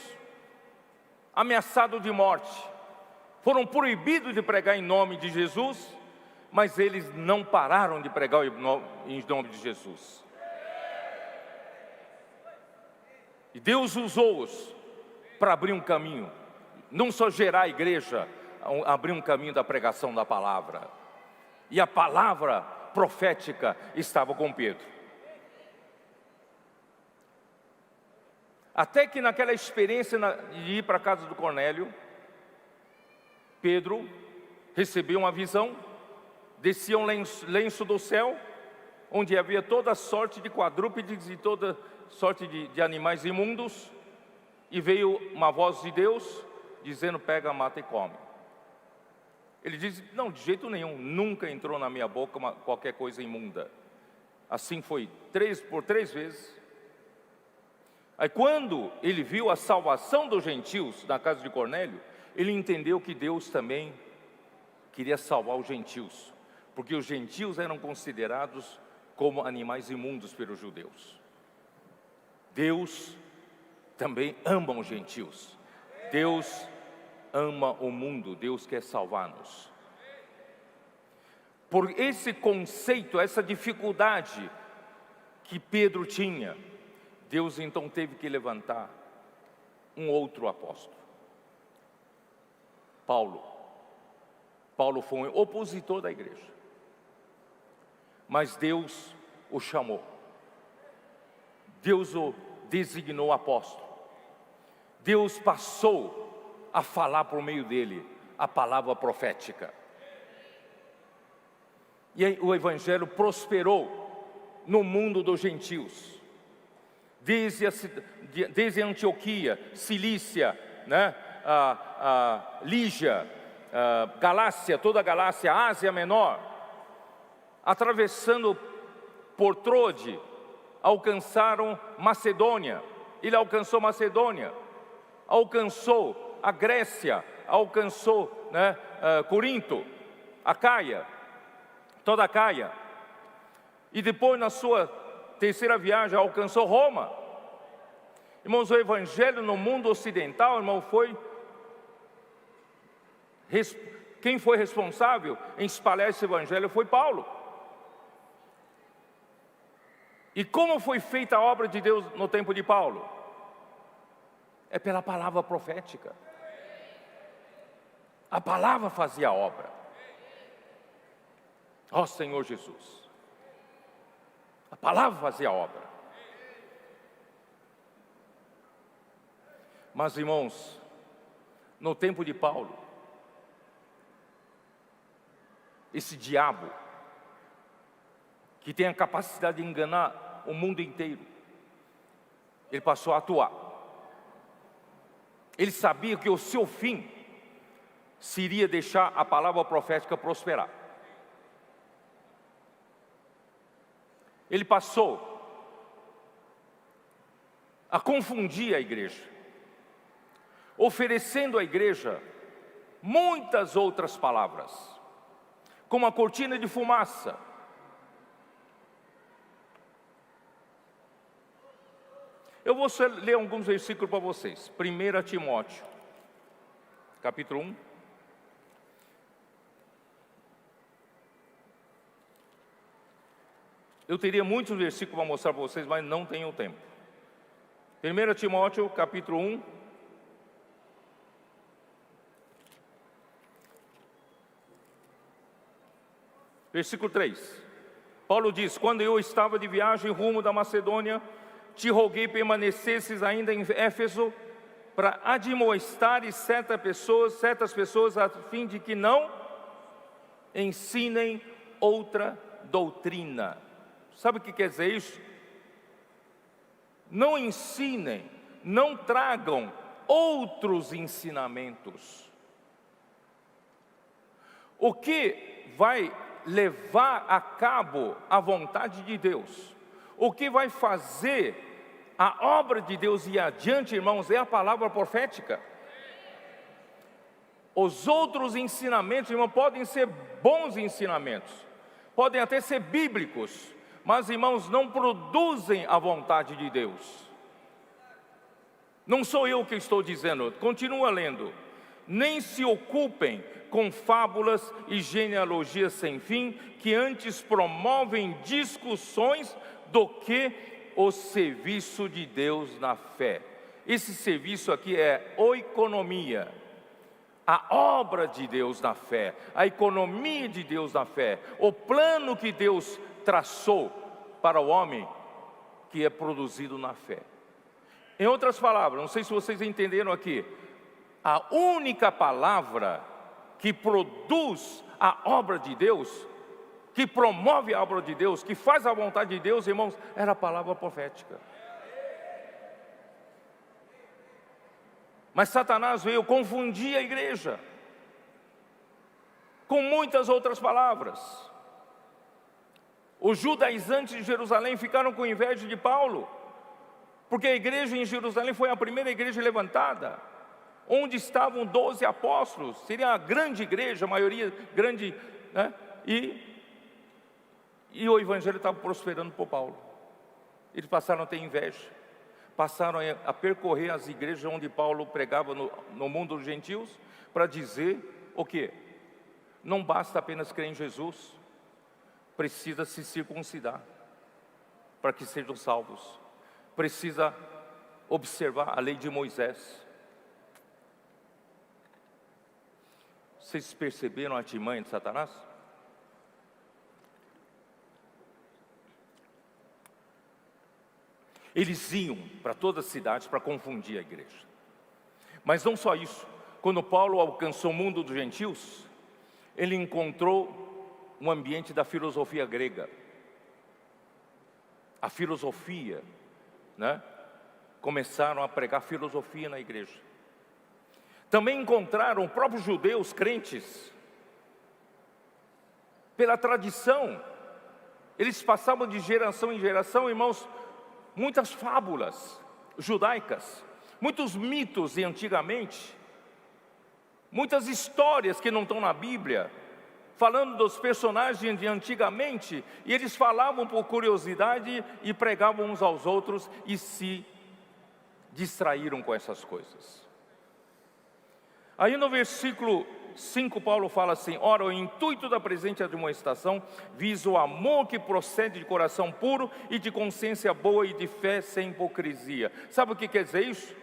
[SPEAKER 1] ameaçados de morte, foram proibidos de pregar em nome de Jesus, mas eles não pararam de pregar em nome de Jesus. E Deus usou-os para abrir um caminho, não só gerar a igreja, abrir um caminho da pregação da palavra. E a palavra profética estava com Pedro. Até que naquela experiência de ir para a casa do Cornélio, Pedro recebeu uma visão, descia um lenço do céu, onde havia toda sorte de quadrúpedes e toda sorte de animais imundos, e veio uma voz de Deus, dizendo: pega, mata e come. Ele disse: não, de jeito nenhum, nunca entrou na minha boca qualquer coisa imunda. Assim foi por três vezes. Aí quando ele viu a salvação dos gentios na casa de Cornélio, ele entendeu que Deus também queria salvar os gentios, porque os gentios eram considerados como animais imundos pelos judeus. Deus também ama os gentios. Deus ama o mundo, Deus quer salvar-nos. Por esse conceito, essa dificuldade que Pedro tinha, Deus então teve que levantar um outro apóstolo, Paulo. Paulo foi um opositor da igreja, mas Deus o chamou, Deus o designou apóstolo, Deus passou a falar por meio dele a palavra profética. E aí o evangelho prosperou no mundo dos gentios, desde Antioquia, Cilícia, Lígia, Galácia, toda a Galácia, Ásia Menor, atravessando por Trode, alcançaram Macedônia, ele alcançou Macedônia, alcançou a Grécia, alcançou, Corinto, Acaia, toda a Acaia. E depois, na sua terceira viagem, alcançou Roma. Irmãos, o evangelho no mundo ocidental, irmão, quem foi responsável em espalhar esse evangelho foi Paulo. E como foi feita a obra de Deus no tempo de Paulo? É pela palavra profética. A palavra fazia a obra. Ó Senhor Jesus. A palavra fazia a obra. Mas, irmãos, no tempo de Paulo, esse diabo, que tem a capacidade de enganar o mundo inteiro, ele passou a atuar. Ele sabia que o seu fim seria deixar a palavra profética prosperar. Ele passou a confundir a igreja, oferecendo à igreja muitas outras palavras, como a cortina de fumaça. Eu vou ler alguns versículos para vocês. 1 Timóteo, capítulo 1. Eu teria muitos versículos para mostrar para vocês, mas não tenho tempo. 1 Timóteo, capítulo 1. Versículo 3. Paulo diz: quando eu estava de viagem rumo da Macedônia, te roguei permanecesses ainda em Éfeso, para admoestares certas pessoas, a fim de que não ensinem outra doutrina. Sabe o que quer dizer isso? Não ensinem, não tragam outros ensinamentos. O que vai levar a cabo a vontade de Deus, o que vai fazer a obra de Deus ir adiante, irmãos, é a palavra profética. Os outros ensinamentos, irmão, podem ser bons ensinamentos, podem até ser bíblicos, mas, irmãos, não produzem a vontade de Deus. Não sou eu que estou dizendo, continua lendo. Nem se ocupem com fábulas e genealogias sem fim, que antes promovem discussões do que o serviço de Deus na fé. Esse serviço aqui é oikonomia, a obra de Deus na fé, a economia de Deus na fé, o plano que Deus traçou para o homem, que é produzido na fé. Em outras palavras, não sei se vocês entenderam aqui, a única palavra que produz a obra de Deus, que promove a obra de Deus, que faz a vontade de Deus, irmãos, era a palavra profética. Mas Satanás veio confundir a igreja com muitas outras palavras. Os judaizantes de Jerusalém ficaram com inveja de Paulo, porque a igreja em Jerusalém foi a primeira igreja levantada, onde estavam 12 apóstolos, seria a grande igreja, a maioria grande, né? E o evangelho estava prosperando por Paulo. Eles passaram a ter inveja, passaram a percorrer as igrejas onde Paulo pregava no mundo dos gentios, para dizer o quê? Não basta apenas crer em Jesus, precisa se circuncidar para que sejam salvos, precisa observar a lei de Moisés. Vocês perceberam a artimanha de Satanás? Eles iam para todas as cidades para confundir a igreja. Mas não só isso, quando Paulo alcançou o mundo dos gentios, ele encontrou um ambiente da filosofia grega. A filosofia, né? Começaram a pregar filosofia na igreja. Também encontraram próprios judeus crentes. Pela tradição, eles passavam de geração em geração, irmãos, muitas fábulas, judaicas, muitos mitos de antigamente, muitas histórias que não estão na Bíblia, falando dos personagens de antigamente, e eles falavam por curiosidade e pregavam uns aos outros e se distraíram com essas coisas. Aí no versículo 5, Paulo fala assim: ora, o intuito da presente admoestação visa o amor que procede de coração puro e de consciência boa e de fé sem hipocrisia. Sabe o que quer dizer isso?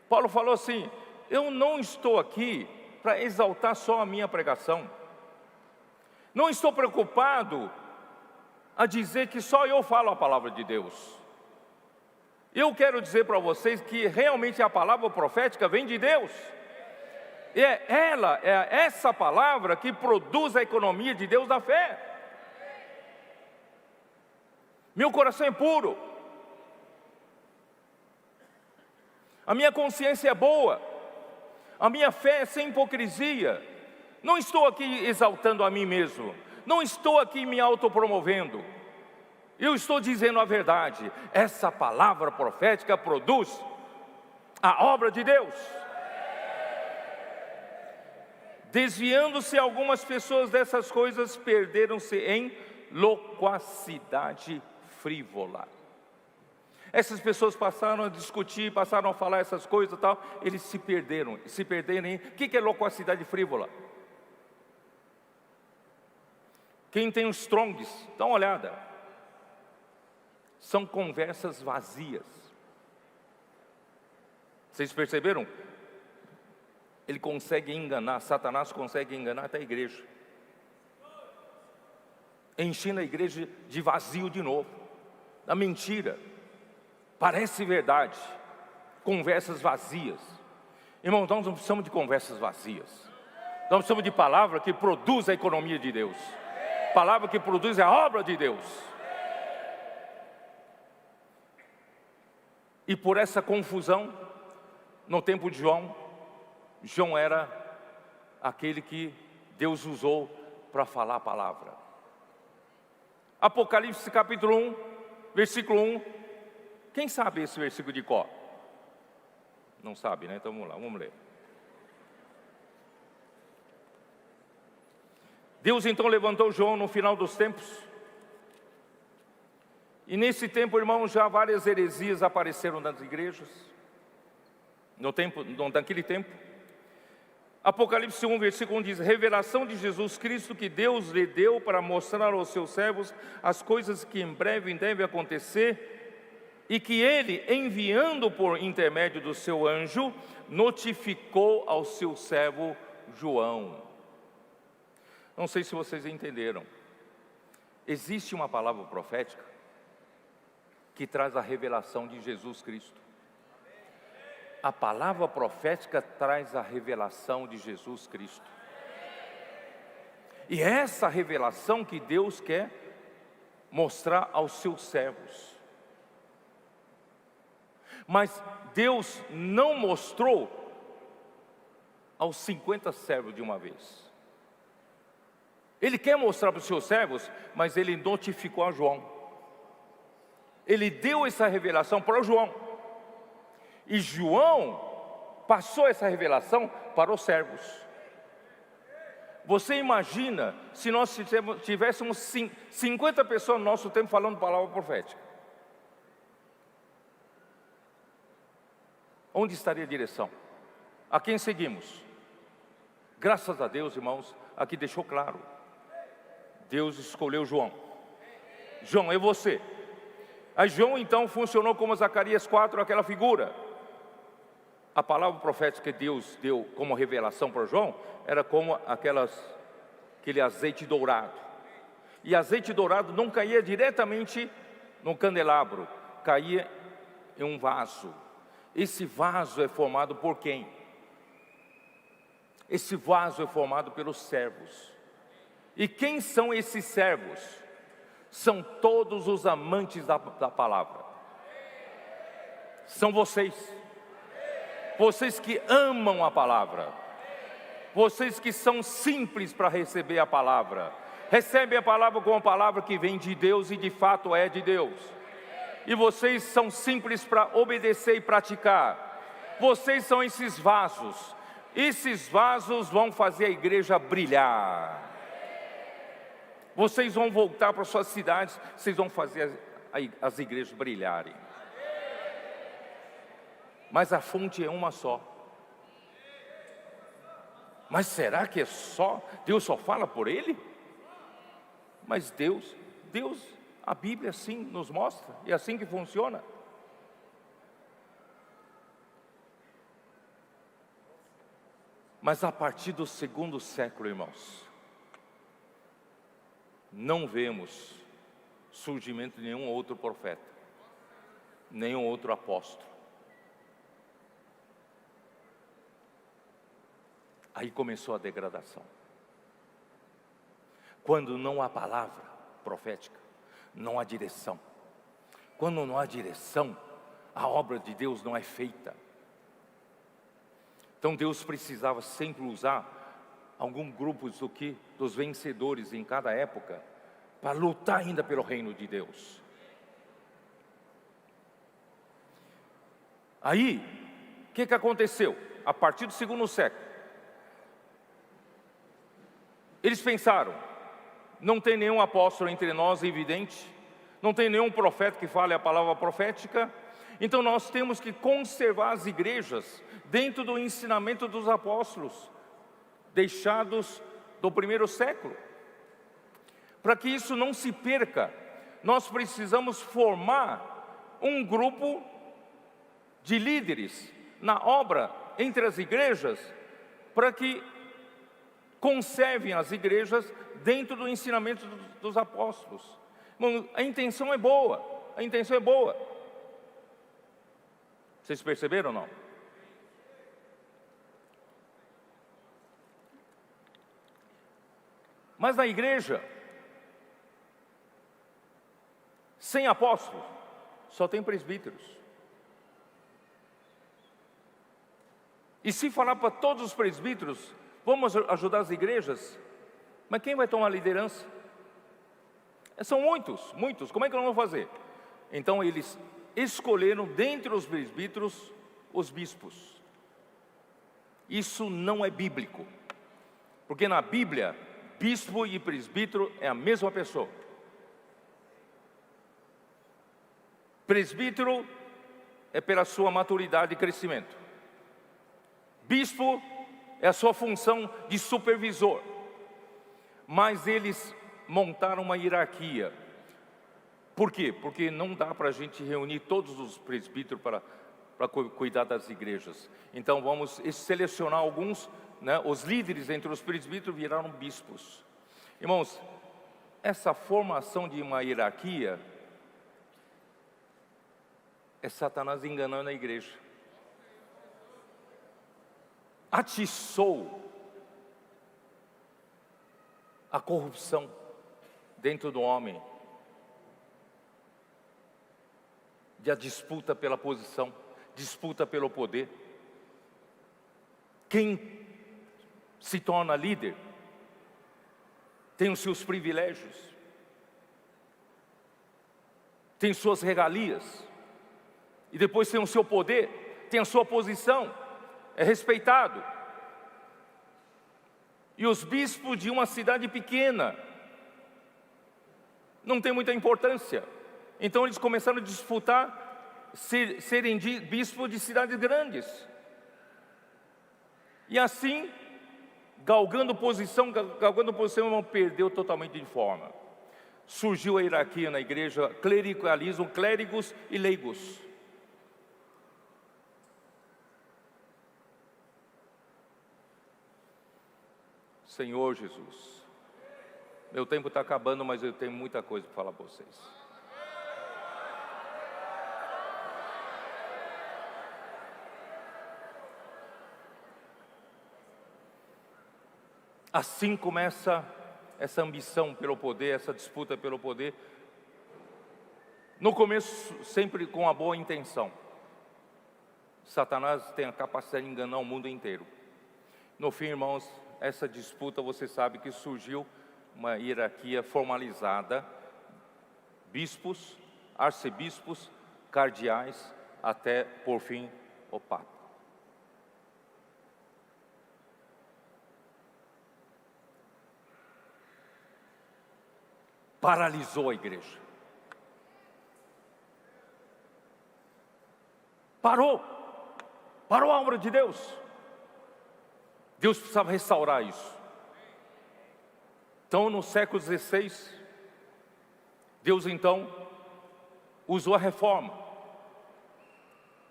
[SPEAKER 1] Paulo falou assim: eu não estou aqui para exaltar só a minha pregação, não estou preocupado a dizer que só eu falo a palavra de Deus. Eu quero dizer para vocês que realmente a palavra profética vem de Deus. É essa palavra que produz a economia de Deus da fé. Meu coração é puro, a minha consciência é boa, a minha fé é sem hipocrisia. Não estou aqui exaltando a mim mesmo, não estou aqui me autopromovendo, eu estou dizendo a verdade. Essa palavra profética produz a obra de Deus. Desviando-se algumas pessoas dessas coisas, perderam-se em loquacidade frívola. Essas pessoas passaram a discutir, passaram a falar essas coisas e tal, eles se perderam em... O que é loquacidade frívola? Quem tem os Strongs, dá uma olhada. São conversas vazias. Vocês perceberam? Ele consegue enganar, Satanás consegue enganar até a igreja, enchendo a igreja de vazio de novo, da mentira, parece verdade, conversas vazias. Irmãos, nós não precisamos de conversas vazias, nós precisamos de palavra que produz a economia de Deus, palavra que produz a obra de Deus. E por essa confusão, no tempo de João era aquele que Deus usou para falar a palavra. Apocalipse capítulo 1, versículo 1. Quem sabe esse versículo de cor? Não sabe, né? Então vamos lá, vamos ler. Deus então levantou João no final dos tempos. E nesse tempo, irmãos, já várias heresias apareceram nas igrejas. Naquele tempo. Apocalipse 1, versículo 1 diz: revelação de Jesus Cristo que Deus lhe deu para mostrar aos seus servos as coisas que em breve devem acontecer, e que ele, enviando por intermédio do seu anjo, notificou ao seu servo João. Não sei se vocês entenderam. Existe uma palavra profética que traz a revelação de Jesus Cristo. A palavra profética traz a revelação de Jesus Cristo. E é essa revelação que Deus quer mostrar aos seus servos. Mas Deus não mostrou aos 50 servos de uma vez. Ele quer mostrar para os seus servos, mas ele notificou a João. Ele deu essa revelação para o João. E João passou essa revelação para os servos. Você imagina se nós tivéssemos 50 pessoas no nosso tempo falando palavra profética? Onde estaria a direção? A quem seguimos? Graças a Deus, irmãos, aqui deixou claro. Deus escolheu João. João, é você. Aí João então funcionou como Zacarias 4, aquela figura. A palavra profética que Deus deu como revelação para João era como aquele azeite dourado. E azeite dourado não caía diretamente no candelabro, caía em um vaso. Esse vaso é formado por quem? Esse vaso é formado pelos servos. E quem são esses servos? São todos os amantes da palavra. São vocês. Vocês que amam a palavra, vocês que são simples para receber a palavra, recebem a palavra como uma palavra que vem de Deus e de fato é de Deus. e vocês são simples para obedecer e praticar. Vocês são esses vasos. Esses vasos vão fazer a igreja brilhar. Vocês vão voltar para suas cidades, vocês vão fazer as igrejas brilharem. Mas a fonte é uma só. Mas será que é só? Deus só fala por Ele? Mas Deus, a Bíblia assim nos mostra, é assim que funciona. Mas a partir do segundo século, irmãos, não vemos surgimento de nenhum outro profeta, nenhum outro apóstolo. Aí começou a degradação. Quando não há palavra profética, não há direção. Quando não há direção, a obra de Deus não é feita. Então Deus precisava sempre usar alguns grupos dos vencedores em cada época, para lutar ainda pelo reino de Deus. Aí, o que aconteceu? A partir do segundo século, eles pensaram, não tem nenhum apóstolo entre nós evidente, não tem nenhum profeta que fale a palavra profética, então nós temos que conservar as igrejas dentro do ensinamento dos apóstolos, deixados do primeiro século. Para que isso não se perca, nós precisamos formar um grupo de líderes na obra entre as igrejas, para que conservem as igrejas dentro do ensinamento dos apóstolos. Bom, a intenção é boa, Vocês perceberam ou não? Mas na igreja, sem apóstolos, só tem presbíteros. E se falar para todos os presbíteros, vamos ajudar as igrejas, mas quem vai tomar liderança? São muitos, como é que nós vamos fazer? Então eles escolheram dentre os presbíteros os bispos. Isso não é bíblico, porque na Bíblia, bispo e presbítero é a mesma pessoa. Presbítero é pela sua maturidade e crescimento. Bispo é a sua função de supervisor. Mas eles montaram uma hierarquia. Por quê? Porque não dá para a gente reunir todos os presbíteros para cuidar das igrejas. Então vamos selecionar alguns, né? Os líderes entre os presbíteros viraram bispos. Irmãos, essa formação de uma hierarquia é Satanás enganando a igreja. Atiçou a corrupção dentro do homem, de a disputa pela posição, disputa pelo poder. Quem se torna líder tem os seus privilégios, tem suas regalias, e depois tem o seu poder, tem a sua posição, é respeitado. E os bispos de uma cidade pequena não tem muita importância. Então eles começaram a disputar serem bispos de cidades grandes. E assim, galgando posição, irmão, perdeu totalmente de forma. Surgiu a hierarquia na igreja, clericalismo, clérigos e leigos. Senhor Jesus, meu tempo está acabando, mas eu tenho muita coisa para falar para vocês. Assim começa essa ambição pelo poder, essa disputa pelo poder. No começo, sempre com a boa intenção. Satanás tem a capacidade de enganar o mundo inteiro. No fim, irmãos, essa disputa, você sabe que surgiu uma hierarquia formalizada, bispos, arcebispos, cardeais, até, por fim, o Papa. Paralisou a igreja. Parou a obra de Deus. Deus precisava restaurar isso. Então, no século XVI, Deus então usou a reforma.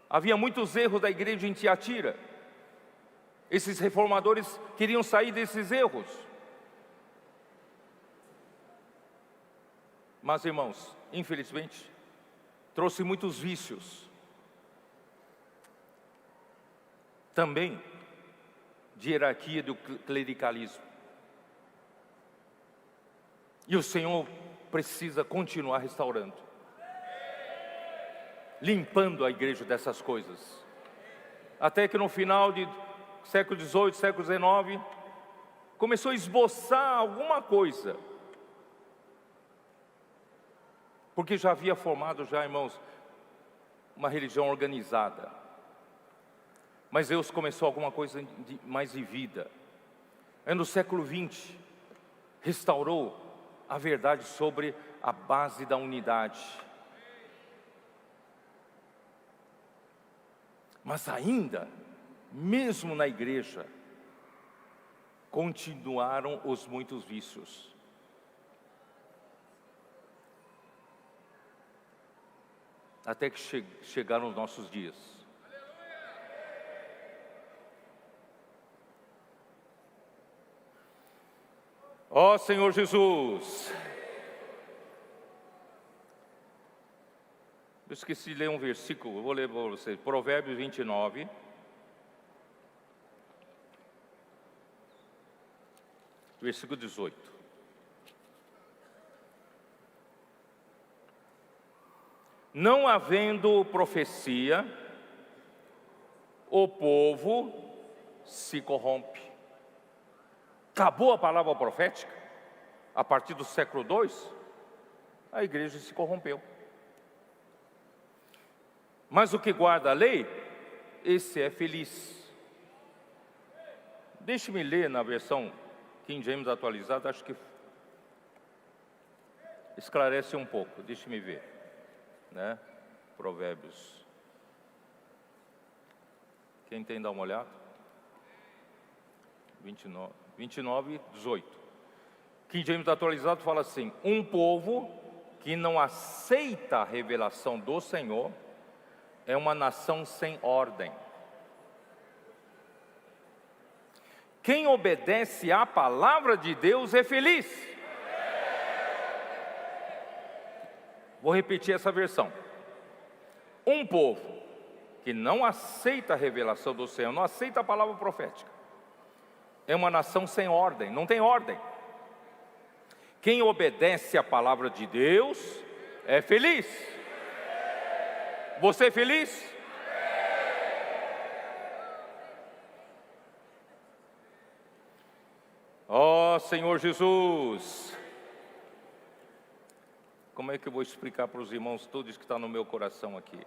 [SPEAKER 1] Havia muitos erros da igreja em Tiatira. Esses reformadores queriam sair desses erros. Mas, irmãos, infelizmente, trouxe muitos vícios. Também de hierarquia do clericalismo. E o Senhor precisa continuar restaurando, limpando a igreja dessas coisas. Até que no final do século XVIII, século XIX, começou a esboçar alguma coisa. Porque já havia formado, irmãos, uma religião organizada. Mas Deus começou alguma coisa mais de vida. Aí no século XX, restaurou a verdade sobre a base da unidade. Mas ainda, mesmo na igreja, continuaram os muitos vícios. Até que chegaram os nossos dias. Ó Senhor Jesus! Eu esqueci de ler um versículo, eu vou ler para vocês. Provérbios 29. Versículo 18. Não havendo profecia, o povo se corrompe. Acabou a palavra profética, a partir do século II, a igreja se corrompeu. Mas o que guarda a lei, esse é feliz. Deixe-me ler na versão King James atualizada, acho que esclarece um pouco, deixe-me ver. Provérbios. Quem tem, dá uma olhada? 29, 18. King James atualizado fala assim: um povo que não aceita a revelação do Senhor é uma nação sem ordem. Quem obedece à palavra de Deus é feliz. Vou repetir essa versão. Um povo que não aceita a revelação do Senhor, não aceita a palavra profética, é uma nação sem ordem, não tem ordem. Quem obedece à palavra de Deus é feliz. Você é feliz? Ó Senhor Jesus! Como é que eu vou explicar para os irmãos tudo isso que está no meu coração aqui?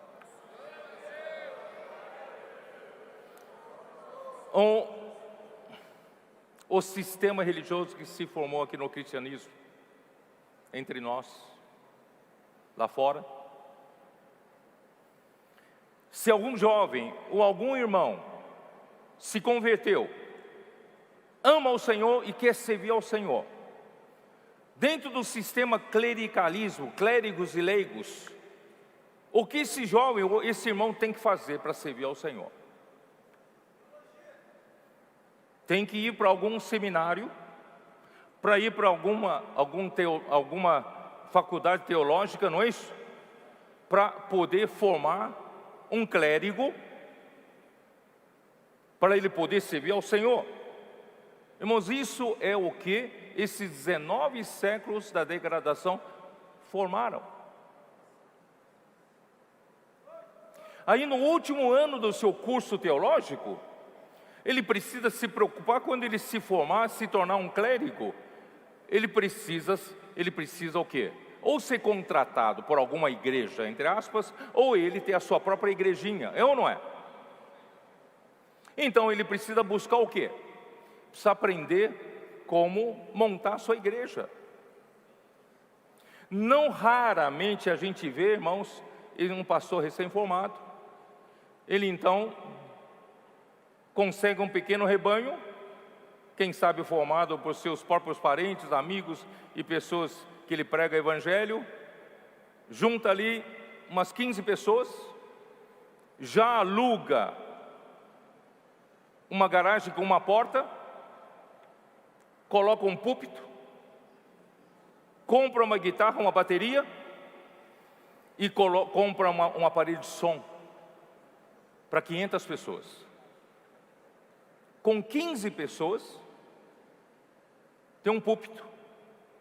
[SPEAKER 1] O sistema religioso que se formou aqui no cristianismo, entre nós, lá fora. Se algum jovem ou algum irmão se converteu, ama o Senhor e quer servir ao Senhor, dentro do sistema clericalismo, clérigos e leigos, o que esse jovem ou esse irmão tem que fazer para servir ao Senhor? Tem que ir para algum seminário, para ir para alguma faculdade teológica, não é isso? Para poder formar um clérigo, para ele poder servir ao Senhor. Irmãos, isso é o que esses 19 séculos da degradação formaram. Aí no último ano do seu curso teológico, ele precisa se preocupar quando ele se formar, se tornar um clérigo. Ele precisa o quê? ou ser contratado por alguma igreja, entre aspas, ou ele ter a sua própria igrejinha, é ou não é? Então ele precisa buscar o quê? Precisa aprender como montar a sua igreja. Não raramente a gente vê, irmãos, um pastor recém-formado, ele então consegue um pequeno rebanho, quem sabe formado por seus próprios parentes, amigos e pessoas que ele prega o evangelho, junta ali umas 15 pessoas, já aluga uma garagem com uma porta, coloca um púlpito, compra uma guitarra, uma bateria e compra um aparelho de som para 500 pessoas. Com 15 pessoas tem um púlpito,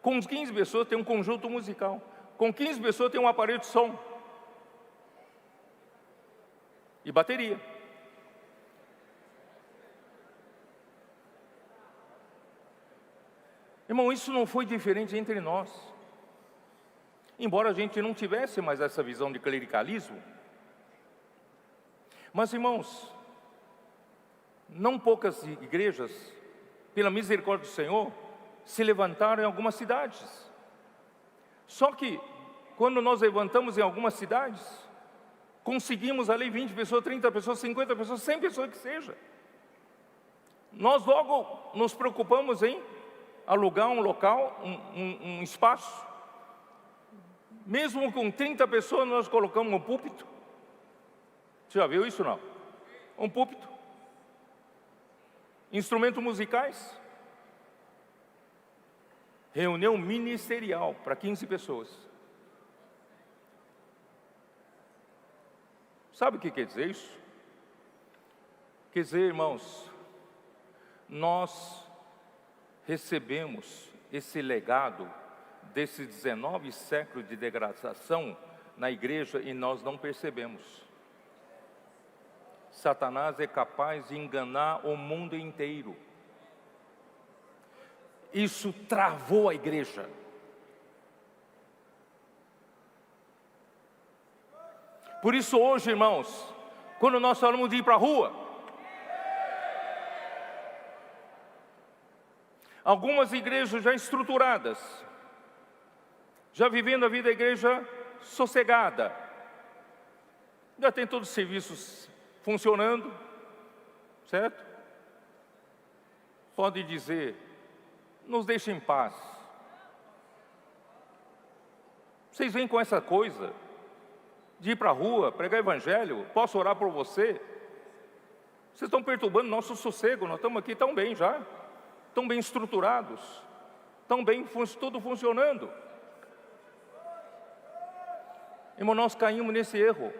[SPEAKER 1] com 15 pessoas tem um conjunto musical, com 15 pessoas tem um aparelho de som e bateria. Irmão, isso não foi diferente entre nós. Embora a gente não tivesse mais essa visão de clericalismo, mas, irmãos, não poucas igrejas, pela misericórdia do Senhor, se levantaram em algumas cidades. Só que, quando nós levantamos em algumas cidades, conseguimos ali 20 pessoas, 30 pessoas, 50 pessoas, 100 pessoas que seja. Nós logo nos preocupamos em alugar um local, um espaço. Mesmo com 30 pessoas, nós colocamos um púlpito. Você já viu isso, não? Um púlpito. Instrumentos musicais. Reunião ministerial para 15 pessoas. Sabe o que quer dizer isso? Quer dizer, irmãos, nós recebemos esse legado desses 19 séculos de degradação na igreja e nós não percebemos. Satanás é capaz de enganar o mundo inteiro. Isso travou a igreja. Por isso hoje, irmãos, quando nós falamos de ir para a rua, algumas igrejas já estruturadas, já vivendo a vida da igreja sossegada, já tem todos os serviços funcionando, certo? Pode dizer, nos deixem em paz. Vocês vêm com essa coisa de ir para a rua, pregar evangelho, posso orar por você? Vocês estão perturbando nosso sossego, nós estamos aqui tão bem já, tão bem estruturados, tão bem, tudo funcionando. Irmão, nós caímos nesse erro.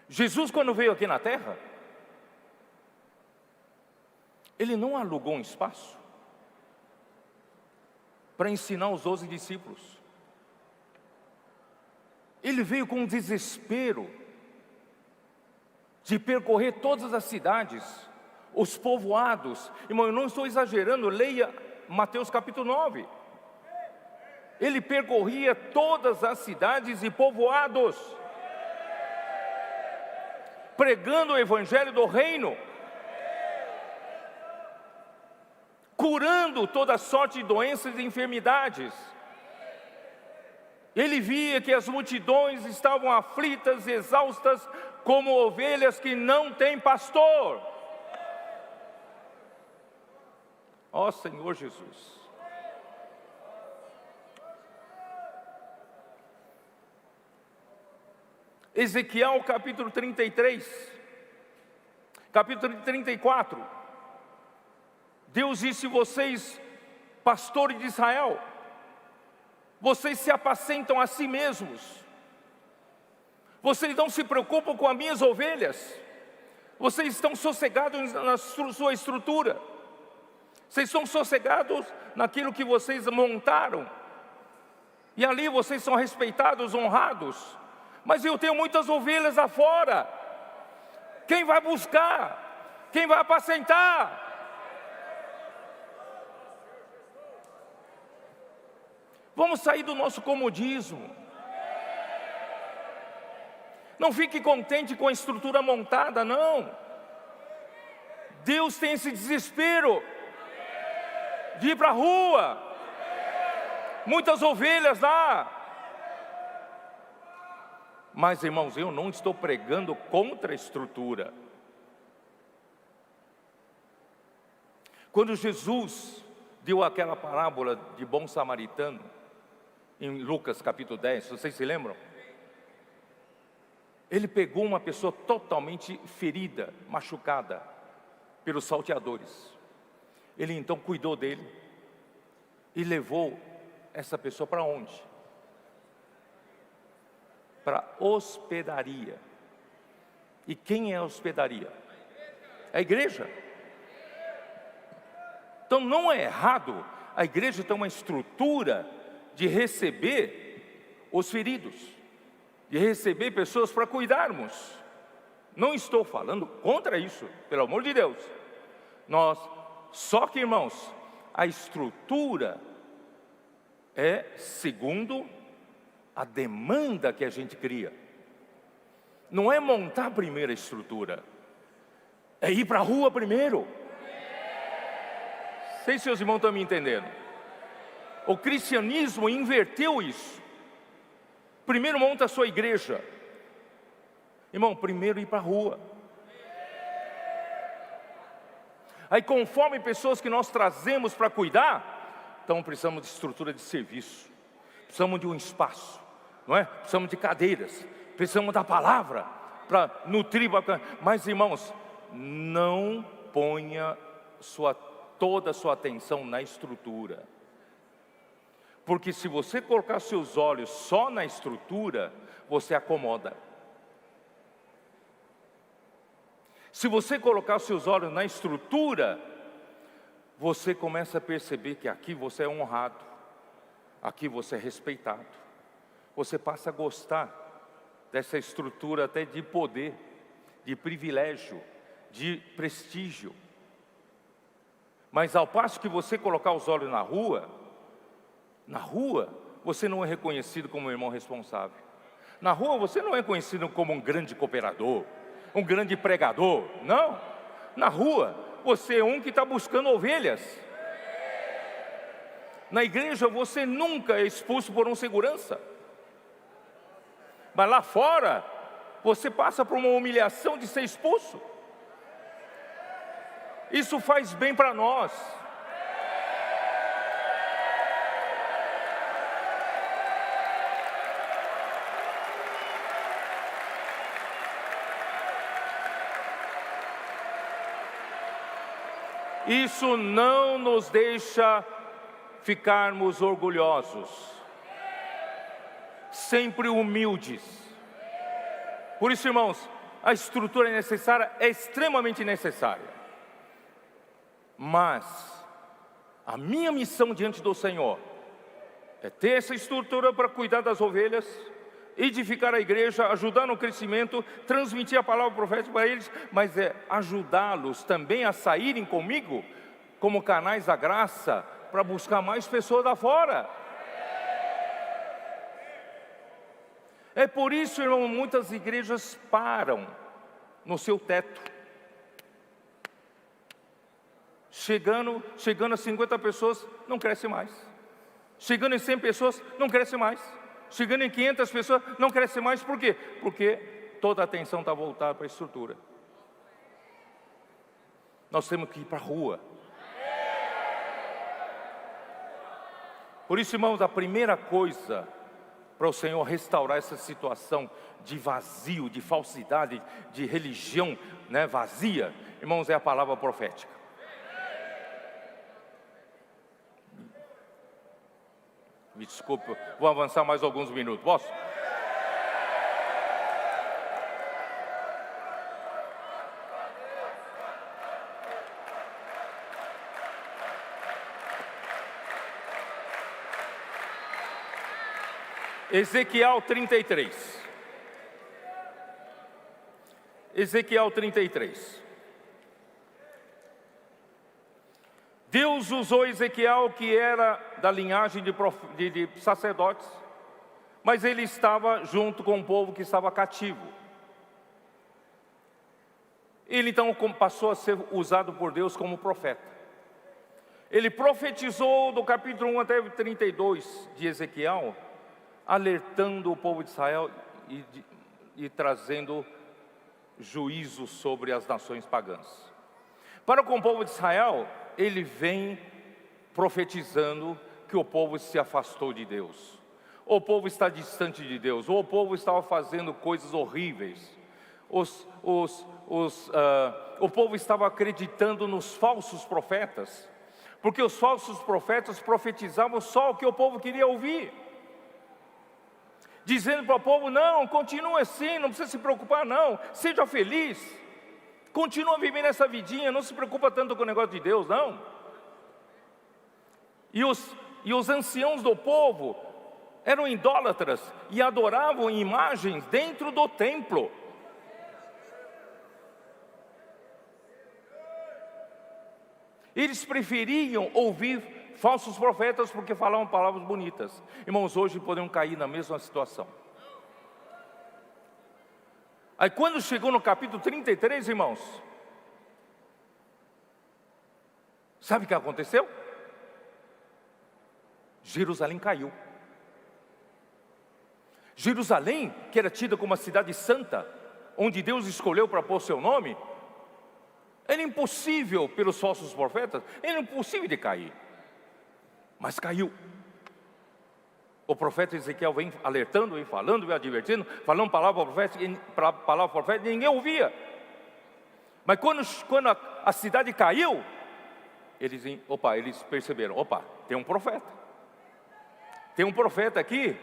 [SPEAKER 1] Jesus, quando veio aqui na terra, Ele não alugou um espaço para ensinar os 12 discípulos. Ele veio com um desespero de percorrer todas as cidades, os povoados. Irmão, eu não estou exagerando, leia Mateus capítulo 9. Ele percorria todas as cidades e povoados, pregando o evangelho do reino, curando toda sorte de doenças e enfermidades. Ele via que as multidões estavam aflitas e exaustas, como ovelhas que não têm pastor. Ó Senhor Jesus. Ezequiel capítulo 33, capítulo 34, Deus disse: vocês, pastores de Israel, vocês se apacentam a si mesmos, vocês não se preocupam com as minhas ovelhas, vocês estão sossegados na sua estrutura, vocês estão sossegados naquilo que vocês montaram, e ali vocês são respeitados, honrados, mas eu tenho muitas ovelhas afora. Quem vai buscar? Quem vai apacentar? Vamos sair do nosso comodismo. Não fique contente com a estrutura montada, não. Deus tem esse desespero de ir para a rua. Muitas ovelhas lá. Mas, irmãos, eu não estou pregando contra a estrutura. Quando Jesus deu aquela parábola de bom samaritano, em Lucas capítulo 10, vocês se lembram? Ele pegou uma pessoa totalmente ferida, machucada pelos salteadores. Ele então cuidou dele e levou essa pessoa para onde? Para hospedaria. E quem é a hospedaria? É a igreja. Então não é errado a igreja ter uma estrutura de receber os feridos, de receber pessoas para cuidarmos. Não estou falando contra isso, pelo amor de Deus. Só que, irmãos, a estrutura é segundo a demanda que a gente cria. Não é montar a primeira estrutura, é ir para a rua primeiro. Sei se seus irmãos estão me entendendo. O cristianismo inverteu isso. Primeiro monta a sua igreja. Irmão, primeiro ir para a rua. Aí conforme pessoas que nós trazemos para cuidar, então precisamos de estrutura de serviço. Precisamos de um espaço, não é? Precisamos de cadeiras. Precisamos da palavra para nutrir. Mas, irmãos, não ponha toda a sua atenção na estrutura. Porque se você colocar seus olhos só na estrutura, você acomoda. Se você colocar seus olhos na estrutura, você começa a perceber que aqui você é honrado, aqui você é respeitado. Você passa a gostar dessa estrutura até de poder, de privilégio, de prestígio. Mas ao passo que você colocar os olhos na rua você não é reconhecido como um irmão responsável. Na rua você não é conhecido como um grande cooperador, um grande pregador, não. Na rua você é um que está buscando ovelhas. Na igreja você nunca é expulso por um segurança. Mas lá fora você passa por uma humilhação de ser expulso. Isso faz bem para nós. Isso não nos deixa ficarmos orgulhosos, sempre humildes. Por isso, irmãos, a estrutura é necessária, é extremamente necessária. Mas a minha missão diante do Senhor é ter essa estrutura para cuidar das ovelhas, edificar a igreja, ajudar no crescimento, transmitir a palavra profética para eles, mas é ajudá-los também a saírem comigo como canais da graça para buscar mais pessoas lá fora. É por isso, irmão, muitas igrejas param no seu teto. Chegando a 50 pessoas, não cresce mais. Chegando em 100 pessoas, não cresce mais. Chegando em 500 pessoas, não cresce mais. Por quê? Porque toda a atenção está voltada para a estrutura. Nós temos que ir para a rua. Por isso, irmãos, a primeira coisa para o Senhor restaurar essa situação de vazio, de falsidade, de religião, né, vazia, irmãos, é a palavra profética. Me desculpe, vou avançar mais alguns minutos, posso? Ezequiel 33. Ezequiel 33. Deus usou Ezequiel, que era da linhagem de sacerdotes, mas ele estava junto com o povo que estava cativo. Ele então passou a ser usado por Deus como profeta. Ele profetizou do capítulo 1 até 32 de Ezequiel, alertando o povo de Israel e trazendo juízo sobre as nações pagãs. Para com o povo de Israel, ele vem profetizando que o povo se afastou de Deus, o povo está distante de Deus, ou o povo estava fazendo coisas horríveis, o povo estava acreditando nos falsos profetas, porque os falsos profetas profetizavam só o que o povo queria ouvir, dizendo para o povo: não, continue assim, não precisa se preocupar não, seja feliz, continua vivendo essa vidinha, não se preocupa tanto com o negócio de Deus não. E os anciãos do povo eram idólatras e adoravam imagens dentro do templo. Eles preferiam ouvir falsos profetas porque falavam palavras bonitas. Irmãos, hoje podemos cair na mesma situação. Aí quando chegou no capítulo 33, irmãos, sabe o que aconteceu? Jerusalém caiu. Jerusalém, que era tida como uma cidade santa, onde Deus escolheu para pôr seu nome, era impossível pelos falsos profetas, era impossível de cair. Mas caiu. O profeta Ezequiel vem alertando, vem falando, vem advertindo, falando palavra profética, e ninguém ouvia. Mas quando a cidade caiu, eles perceberam: opa, tem um profeta. Tem um profeta aqui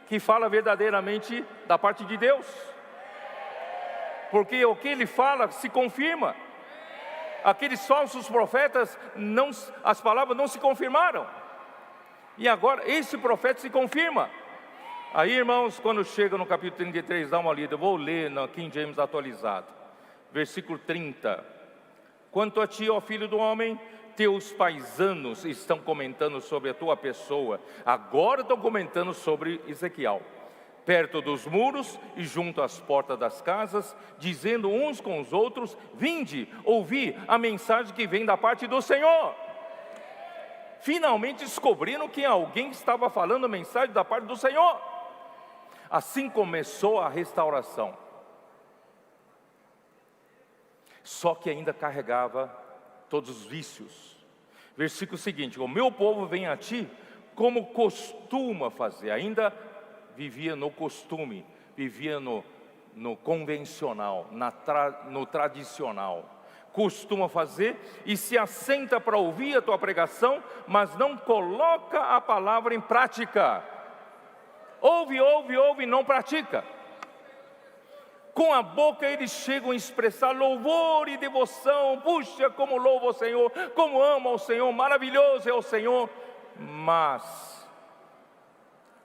[SPEAKER 1] que fala verdadeiramente da parte de Deus. Porque o que ele fala se confirma. Aqueles falsos profetas, as palavras não se confirmaram. E agora esse profeta se confirma. Aí, irmãos, quando chega no capítulo 33, dá uma lida. Eu vou ler na King James atualizado. Versículo 30. Quanto a ti, ó filho do homem, teus paisanos estão comentando sobre a tua pessoa. Agora estão comentando sobre Ezequiel. Perto dos muros e junto às portas das casas, dizendo uns com os outros: vinde, ouvi a mensagem que vem da parte do Senhor. Finalmente descobriram que alguém estava falando a mensagem da parte do Senhor. Assim começou a restauração. Só que ainda carregava todos os vícios. Versículo seguinte: o meu povo vem a ti como costuma fazer. Ainda vivia no costume, vivia no convencional, no tradicional. Costuma fazer e se assenta para ouvir a tua pregação, mas não coloca a palavra em prática. Ouve, e não pratica. Com a boca eles chegam a expressar louvor e devoção. Puxa, como louvo ao Senhor, como amo ao Senhor, maravilhoso é o Senhor. Mas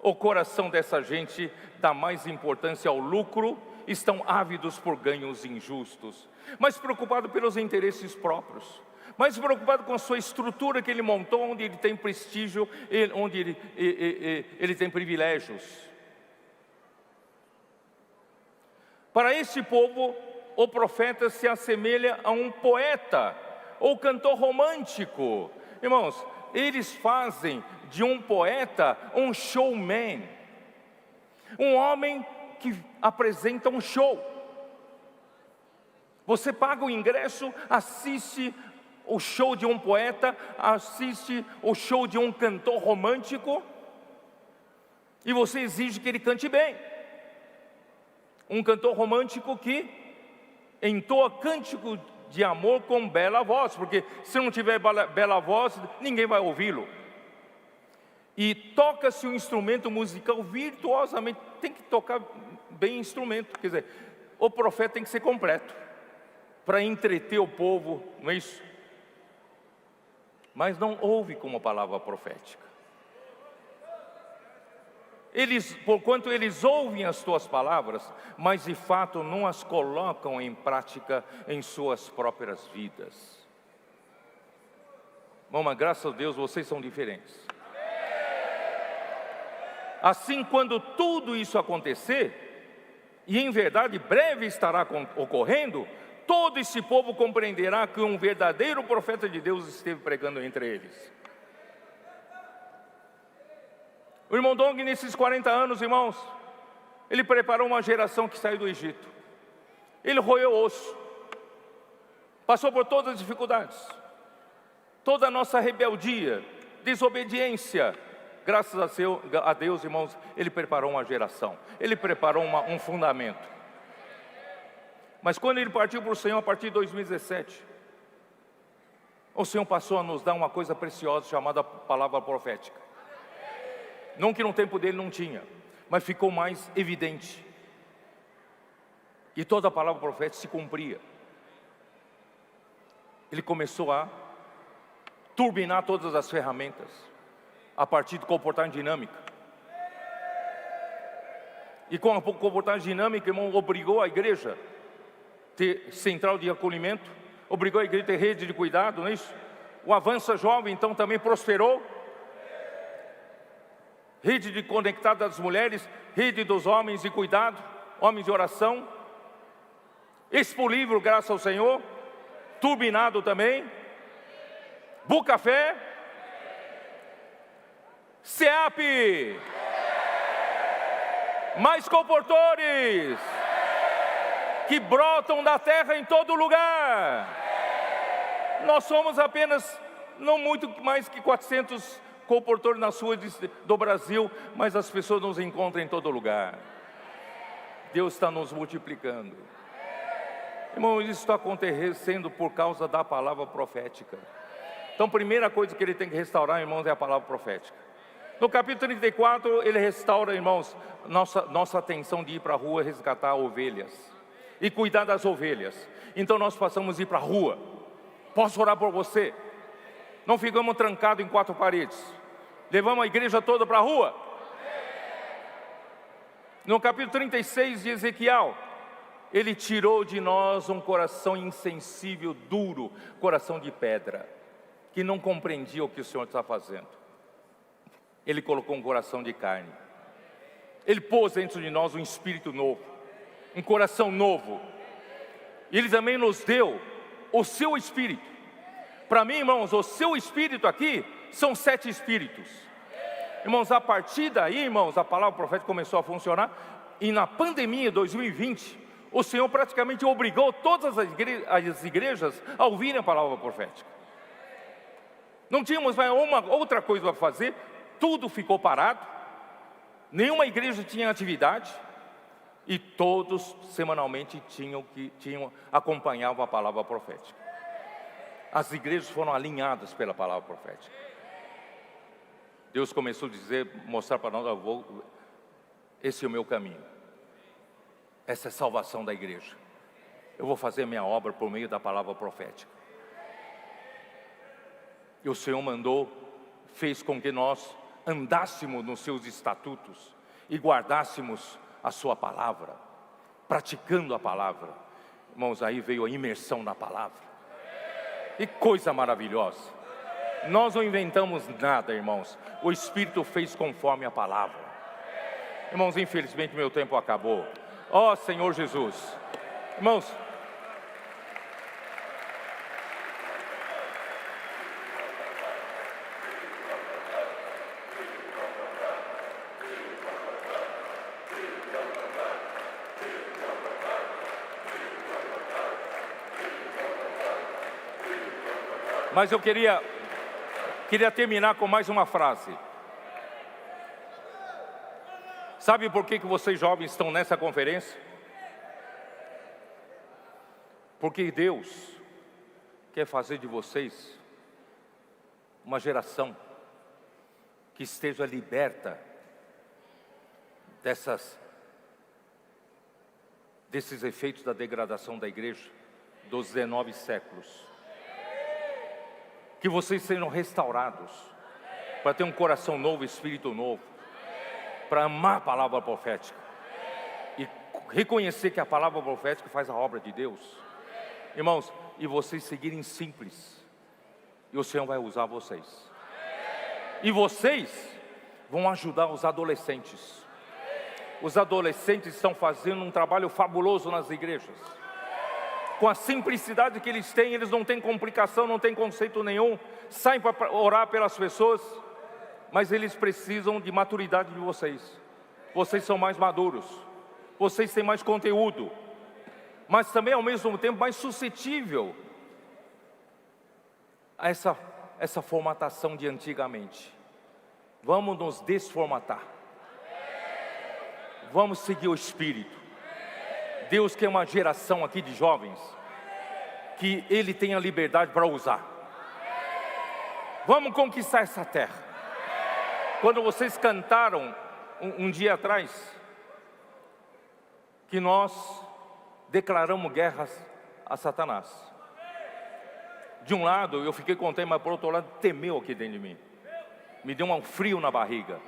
[SPEAKER 1] o coração dessa gente dá mais importância ao lucro, estão ávidos por ganhos injustos, mais preocupado pelos interesses próprios, mais preocupado com a sua estrutura que ele montou, onde ele tem prestígio, onde ele tem privilégios. Para esse povo, o profeta se assemelha a um poeta ou cantor romântico. Irmãos, eles fazem de um poeta um showman, um homem que apresenta um show. Você paga o ingresso, assiste o show de um poeta, assiste o show de um cantor romântico, e você exige que ele cante bem. Um cantor romântico que entoa cântico de amor com bela voz, porque se não tiver bela voz, ninguém vai ouvi-lo. E toca-se um instrumento musical virtuosamente, tem que tocar bem instrumento, quer dizer, o profeta tem que ser completo, para entreter o povo, não é isso? Mas não ouve como palavra profética. Porquanto eles ouvem as tuas palavras, mas de fato não as colocam em prática em suas próprias vidas. Mas graças a Deus vocês são diferentes. Assim, quando tudo isso acontecer, e em verdade breve estará ocorrendo, todo esse povo compreenderá que um verdadeiro profeta de Deus esteve pregando entre eles. O irmão Dong, nesses 40 anos, irmãos, ele preparou uma geração que saiu do Egito. Ele roeu osso, passou por todas as dificuldades, toda a nossa rebeldia, desobediência. Graças a Deus, irmãos, ele preparou uma geração, ele preparou um fundamento. Mas quando ele partiu para o Senhor, a partir de 2017, o Senhor passou a nos dar uma coisa preciosa chamada palavra profética. Não que no tempo dele não tinha, mas ficou mais evidente. E toda a palavra profética se cumpria. Ele começou a turbinar todas as ferramentas a partir do comportamento dinâmico. E com a comportamento dinâmico, irmão, obrigou a igreja a ter central de acolhimento, obrigou a igreja a ter rede de cuidado, não é isso? O Avança Jovem, então, também prosperou. Rede de conectada das mulheres, rede dos homens de cuidado, homens de oração. Expo Livro, graças ao Senhor, turbinado também. Bucafé, SEAP, mais comportores que brotam da terra em todo lugar. Nós somos apenas, não muito mais que 400 comportores nas ruas do Brasil, mas as pessoas nos encontram em todo lugar. Deus está nos multiplicando. Irmão, isso está acontecendo por causa da palavra profética. Então, a primeira coisa que ele tem que restaurar, irmãos, é a palavra profética. No capítulo 34, ele restaura, irmãos, nossa atenção de ir para a rua resgatar ovelhas e cuidar das ovelhas. Então nós passamos a ir para a rua. Posso orar por você? Não ficamos trancados em quatro paredes. Levamos a igreja toda para a rua. No capítulo 36 de Ezequiel, ele tirou de nós um coração insensível, duro, coração de pedra, que não compreendia o que o Senhor está fazendo. Ele colocou um coração de carne. Ele pôs dentro de nós um espírito novo, um coração novo. E Ele também nos deu o seu espírito. Para mim, irmãos, o seu espírito aqui são 7 espíritos. Irmãos, a partir daí, irmãos, a palavra profética começou a funcionar. E na pandemia 2020, o Senhor praticamente obrigou todas as igrejas a ouvirem a palavra profética. Não tínhamos mais outra coisa para fazer. Tudo ficou parado, nenhuma igreja tinha atividade, e todos semanalmente acompanhavam a palavra profética. As igrejas foram alinhadas pela palavra profética. Deus começou a mostrar para nós: esse é o meu caminho, essa é a salvação da igreja. Eu vou fazer a minha obra por meio da palavra profética. E o Senhor fez com que nós andássemos nos seus estatutos e guardássemos a sua palavra, praticando a palavra. Irmãos, aí veio a imersão na palavra. E coisa maravilhosa. Nós não inventamos nada, irmãos. O Espírito fez conforme a palavra. Irmãos, infelizmente meu tempo acabou. Ó Senhor Jesus. Irmãos, mas eu queria terminar com mais uma frase. Sabe por que vocês jovens estão nessa conferência? Porque Deus quer fazer de vocês uma geração que esteja liberta desses efeitos da degradação da igreja dos 19 séculos. Que vocês sejam restaurados, para ter um coração novo, espírito novo, para amar a palavra profética e reconhecer que a palavra profética faz a obra de Deus. Irmãos, e vocês seguirem simples, E o Senhor vai usar vocês. E vocês vão ajudar os adolescentes. Os adolescentes estão fazendo um trabalho fabuloso nas igrejas. Com a simplicidade que eles têm, eles não têm complicação, não têm conceito nenhum. Saem para orar pelas pessoas, mas eles precisam de maturidade de vocês. Vocês são mais maduros, vocês têm mais conteúdo, mas também ao mesmo tempo mais suscetível a essa formatação de antigamente. Vamos nos desformatar. Vamos seguir o Espírito. Deus quer uma geração aqui de jovens que Ele tenha liberdade para usar. Vamos conquistar essa terra. Quando vocês cantaram um dia atrás que nós declaramos guerras a Satanás. De um lado eu fiquei contente, mas por outro lado temeu aqui dentro de mim. Me deu um frio na barriga.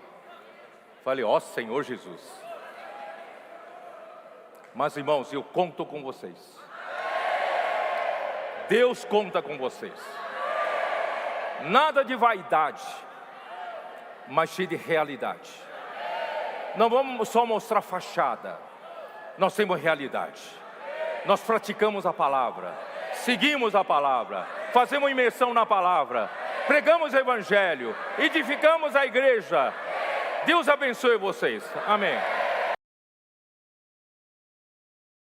[SPEAKER 1] Falei, ó Senhor Jesus. Mas irmãos, eu conto com vocês. Deus conta com vocês. Nada de vaidade, mas cheio de realidade. Não vamos só mostrar fachada. Nós temos realidade. Nós praticamos a palavra, seguimos a palavra, fazemos imersão na palavra, pregamos o evangelho, edificamos a igreja. Deus abençoe vocês. Amém.